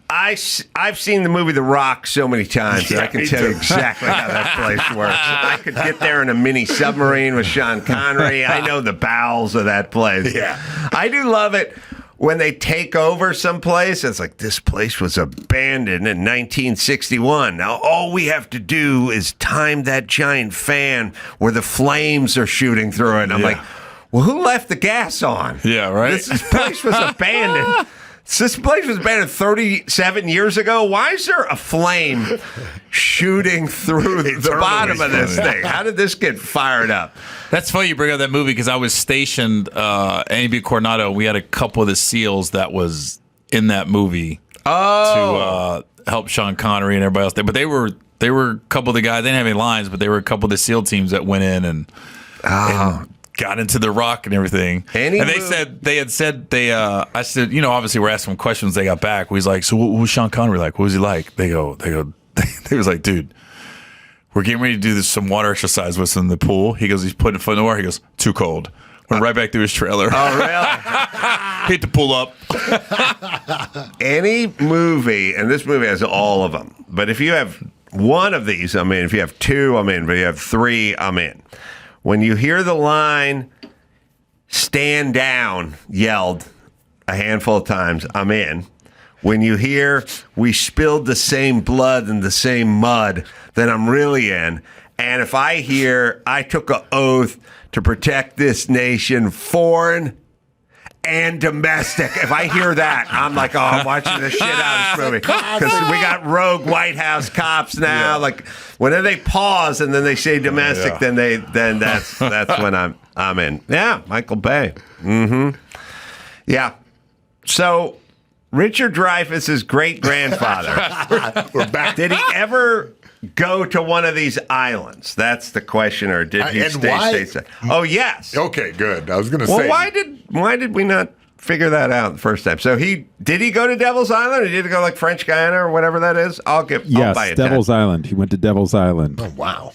I've seen the movie The Rock so many times that I can tell you exactly how that place works. I could get there in a mini submarine with Sean Connery. I know the bowels of that place. Yeah. I do love it when they take over some place. It's like, this place was abandoned in 1961. Now all we have to do is time that giant fan where the flames are shooting through it. And I'm like, well, who left the gas on? Yeah, right? This place was abandoned. This place was abandoned 37 years ago. Why is there a flame shooting through the bottom of this thing? How did this get fired up? That's funny you bring up that movie because I was stationed A&B Coronado. We had a couple of the SEALs that was in that movie to help Sean Connery and everybody else. But they were a couple of the guys. They didn't have any lines, but they were a couple of the SEAL teams that went in and got into the rock and everything. I said, I said, obviously we're asking them questions. They got back. He's like, so what was Sean Connery like? What was he like? They was like, dude, we're getting ready to do some water exercise with him in the pool. He goes, he's putting a foot in the water. He goes, too cold. Went right back to his trailer. Oh, really? Hate to pull up. Any movie, and this movie has all of them, but if you have one of these, I'm in. If you have two, I'm in. But you have three, I'm in. When you hear the line, stand down, yelled a handful of times, I'm in. When you hear, we spilled the same blood and the same mud, then I'm really in. And if I hear, I took an oath to protect this nation, foreign and domestic. If I hear that, I'm like, oh, I'm watching the shit out of this movie. Because we got rogue White House cops now. Yeah. Like, whenever they pause and then they say domestic, then that's when I'm in. Yeah, Michael Bay. Mm-hmm. Yeah. So Richard Dreyfuss's great-grandfather. We're back. Did he ever go to one of these islands? That's the question. Or did he stay stateside? Oh, yes. Okay, good. I was going to say. Well, why did we not figure that out the first time? So did he go to Devil's Island, or did he go like French Guiana or whatever that is? I'll buy it. Devil's Island. He went to Devil's Island. Oh, wow.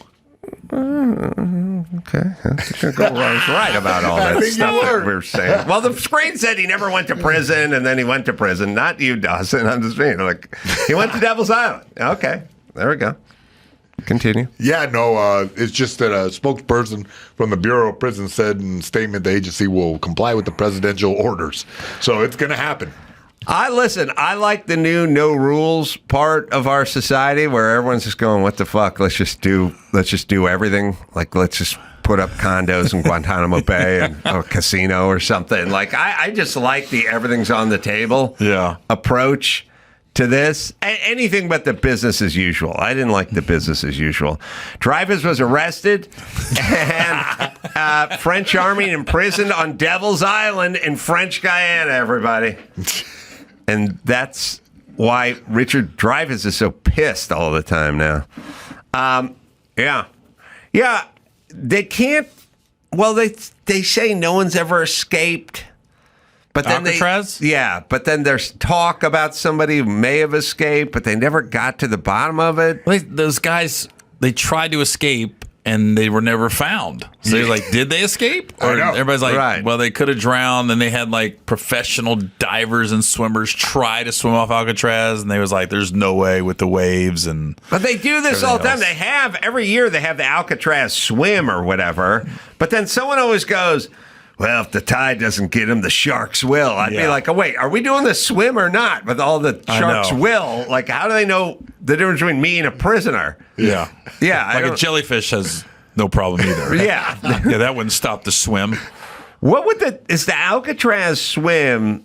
Okay. I was right about all that stuff that we were saying. Well, the screen said he never went to prison, and then he went to prison. Not you, Dawson. I'm just saying, like, he went to Devil's Island. Okay. There we go. Continue. Yeah, no, it's just that a spokesperson from the Bureau of Prisons said in a statement the agency will comply with the presidential orders. So it's going to happen. I like the new no rules part of our society where everyone's just going, what the fuck? Let's just do everything. Like, let's just put up condos in Guantanamo Bay and a casino or something. Like, I just like the everything's on the table approach to this. Anything but the business as usual. I didn't like the business as usual. Dreyfuss was arrested and French army imprisoned on Devil's Island in French Guiana, everybody. And that's why Richard Dreyfuss is so pissed all the time now. Yeah. They can't. Well, they say no one's ever escaped. But then Alcatraz? But then there's talk about somebody who may have escaped, but they never got to the bottom of it. Well, those guys, they tried to escape and they were never found. So they're like, did they escape? Or everybody's like, well, they could have drowned. And they had like professional divers and swimmers try to swim off Alcatraz, and they was like, there's no way with the waves. But they do this all the time. They have every year. They have the Alcatraz swim or whatever. But then someone always goes, well, if the tide doesn't get him, the sharks will. I'd be like, oh, wait, are we doing the swim or not? But all the sharks will. Like, how do they know the difference between me and a prisoner? Yeah. Yeah. Like a jellyfish has no problem either. Yeah, that wouldn't stop the swim. Is the Alcatraz swim?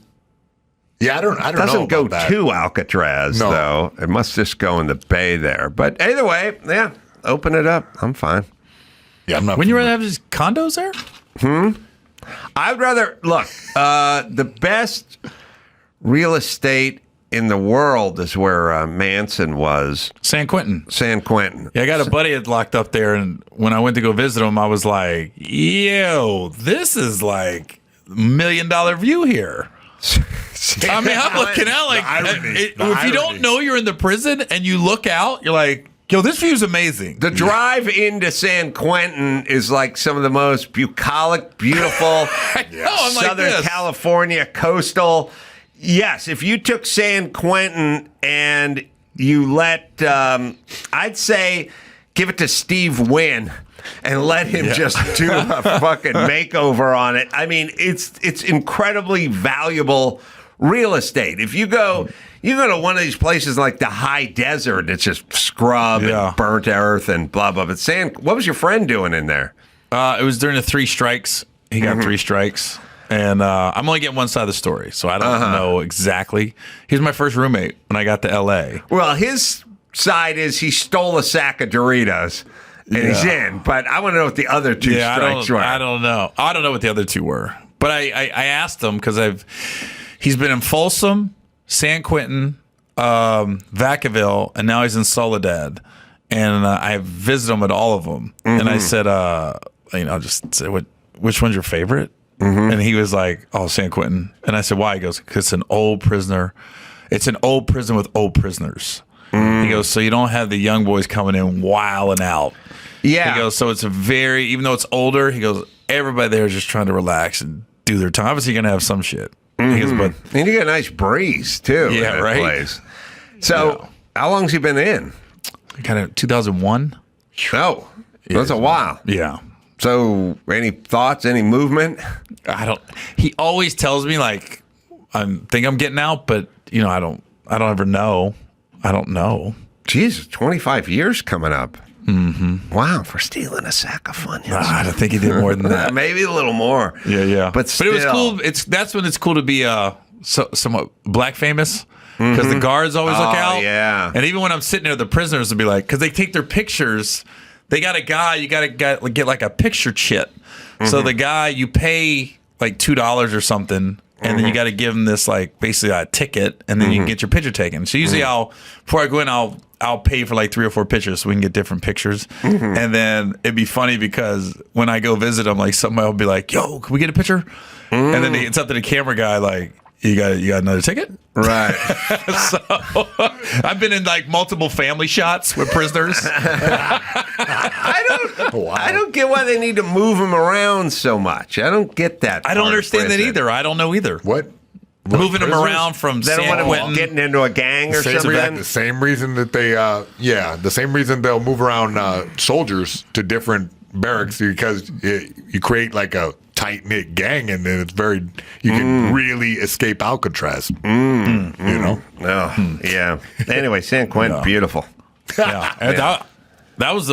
Yeah, I don't know. Doesn't go to Alcatraz, though. It must just go in the bay there. But either way, open it up. I'm fine. Yeah, I'm not. Wouldn't you rather have these condos there? I'd rather look. The best real estate in the world is where Manson was. San Quentin. Yeah, I got a buddy that's locked up there, and when I went to go visit him, I was like, "Yo, this is like $1 million view here." I mean, I'm looking out like if you don't know you're in the prison and you look out, you're like, yo, this view's amazing. The drive into San Quentin is like some of the most bucolic, beautiful Southern California coastal. Yes, if you took San Quentin and you let, I'd say, give it to Steve Wynn and let him just do a fucking makeover on it. I mean, it's incredibly valuable real estate. If you go to one of these places like the high desert, it's just scrub and burnt earth and blah, blah. But what was your friend doing in there? It was during the 3 strikes. He got 3 strikes. And I'm only getting one side of the story, so I don't know exactly. He was my first roommate when I got to L.A. Well, his side is he stole a sack of Doritos, and he's in. But I want to know what the other 2 strikes were. I don't know. I don't know what the other 2 were. But I asked him because he's been in Folsom, San Quentin, Vacaville, and now he's in Soledad. And I visited him at all of them. And I said, just say, which one's your favorite? And he was like, oh, San Quentin. And I said, why? He goes, because it's an old prisoner. It's an old prison with old prisoners. He goes, so you don't have the young boys coming in wilding out. Yeah. He goes, so it's even though it's older, he goes, everybody there is just trying to relax and do their time. Obviously, you're going to have some shit. He goes, but and you get a nice breeze too. Yeah, in that right. place. So, how long's he been in? Kind of 2001. Oh, that's a while. Yeah. So, any thoughts? Any movement? I don't. He always tells me like, I think I'm getting out, but I don't ever know. I don't know. Jesus, 25 years coming up. Mm-hmm. Wow, for stealing a sack of Funyuns. I don't think he did more than that. Maybe a little more. Yeah. But still. it was cool. That's when it's cool to be somewhat black famous because the guards always look out. Yeah. And even when I'm sitting there, the prisoners will be like, because they take their pictures. They got a guy. You got to get like a picture chit. So the guy, you pay like $2 or something. And then you got to give them this like basically a ticket, and then you can get your picture taken. So usually before I go in, I'll pay for like 3 or 4 pictures so we can get different pictures. And then it'd be funny because when I go visit them, like somebody will be like, "Yo, can we get a picture?" And then it's up to the camera guy like, You got another ticket? Right. So I've been in like multiple family shots with prisoners. I don't get why they need to move them around so much. I don't get that. I don't understand that either. I don't know either. What? Moving them around from They don't San want Quentin. them getting into a gang or something. The same reason that they, the same reason they'll move around soldiers to different barracks because you create like a tight-knit gang, and then it's you can really escape Alcatraz. You know? Oh, yeah. Anyway, San Quentin, beautiful. Yeah. That was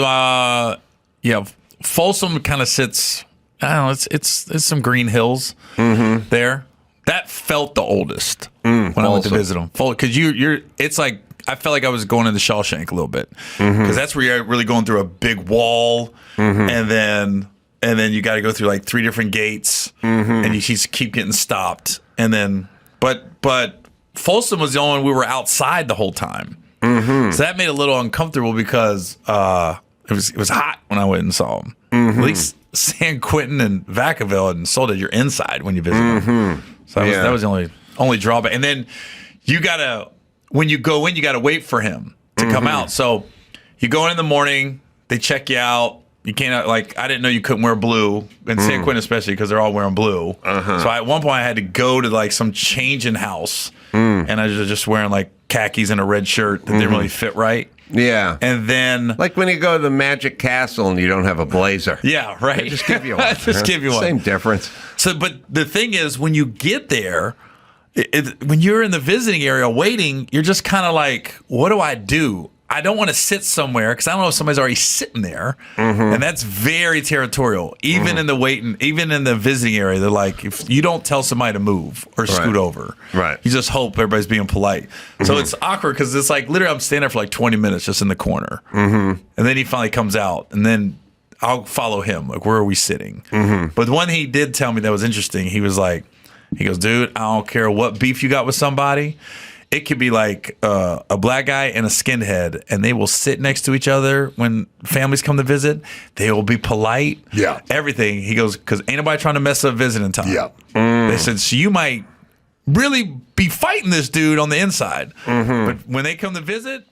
Folsom kind of sits, I don't know, it's some green hills there. That felt the oldest when I went to visit them. Because it's like, I felt like I was going into Shawshank a little bit. Because that's where you're really going through a big wall, and then you got to go through like 3 different gates, and you just keep getting stopped. And then, but Folsom was the only one we were outside the whole time. So that made it a little uncomfortable because it was hot when I went and saw them. At least San Quentin and Vacaville and Soledad, you're inside when you visit them. So that was the only drawback. And then when you go in, you got to wait for him to come out. So you go in the morning, they check you out. You can't, I didn't know you couldn't wear blue, in San Quentin especially, because they're all wearing blue. So at one point I had to go to like some changing house, and I was just wearing like khakis and a red shirt that didn't really fit right. Yeah. And then, like when you go to the Magic Castle and you don't have a blazer. Yeah, right. They just give you one. Give you one. Same difference. So, but the thing is, when you get there, when you're in the visiting area waiting, you're just kind of like, what do I do? I don't want to sit somewhere because I don't know if somebody's already sitting there, and that's very territorial. Even in the visiting area, they're like, if you don't tell somebody to move or scoot over, you just hope everybody's being polite. So it's awkward because it's like literally I'm standing there for like 20 minutes just in the corner, and then he finally comes out, and then I'll follow him. Like, where are we sitting? But one he did tell me that was interesting. He goes, dude, I don't care what beef you got with somebody. It could be like a black guy and a skinhead, and they will sit next to each other when families come to visit. They will be polite. Yeah. Everything. He goes, because ain't nobody trying to mess up visiting time. Yeah. They said, so you might really be fighting this dude on the inside. But when they come to visit,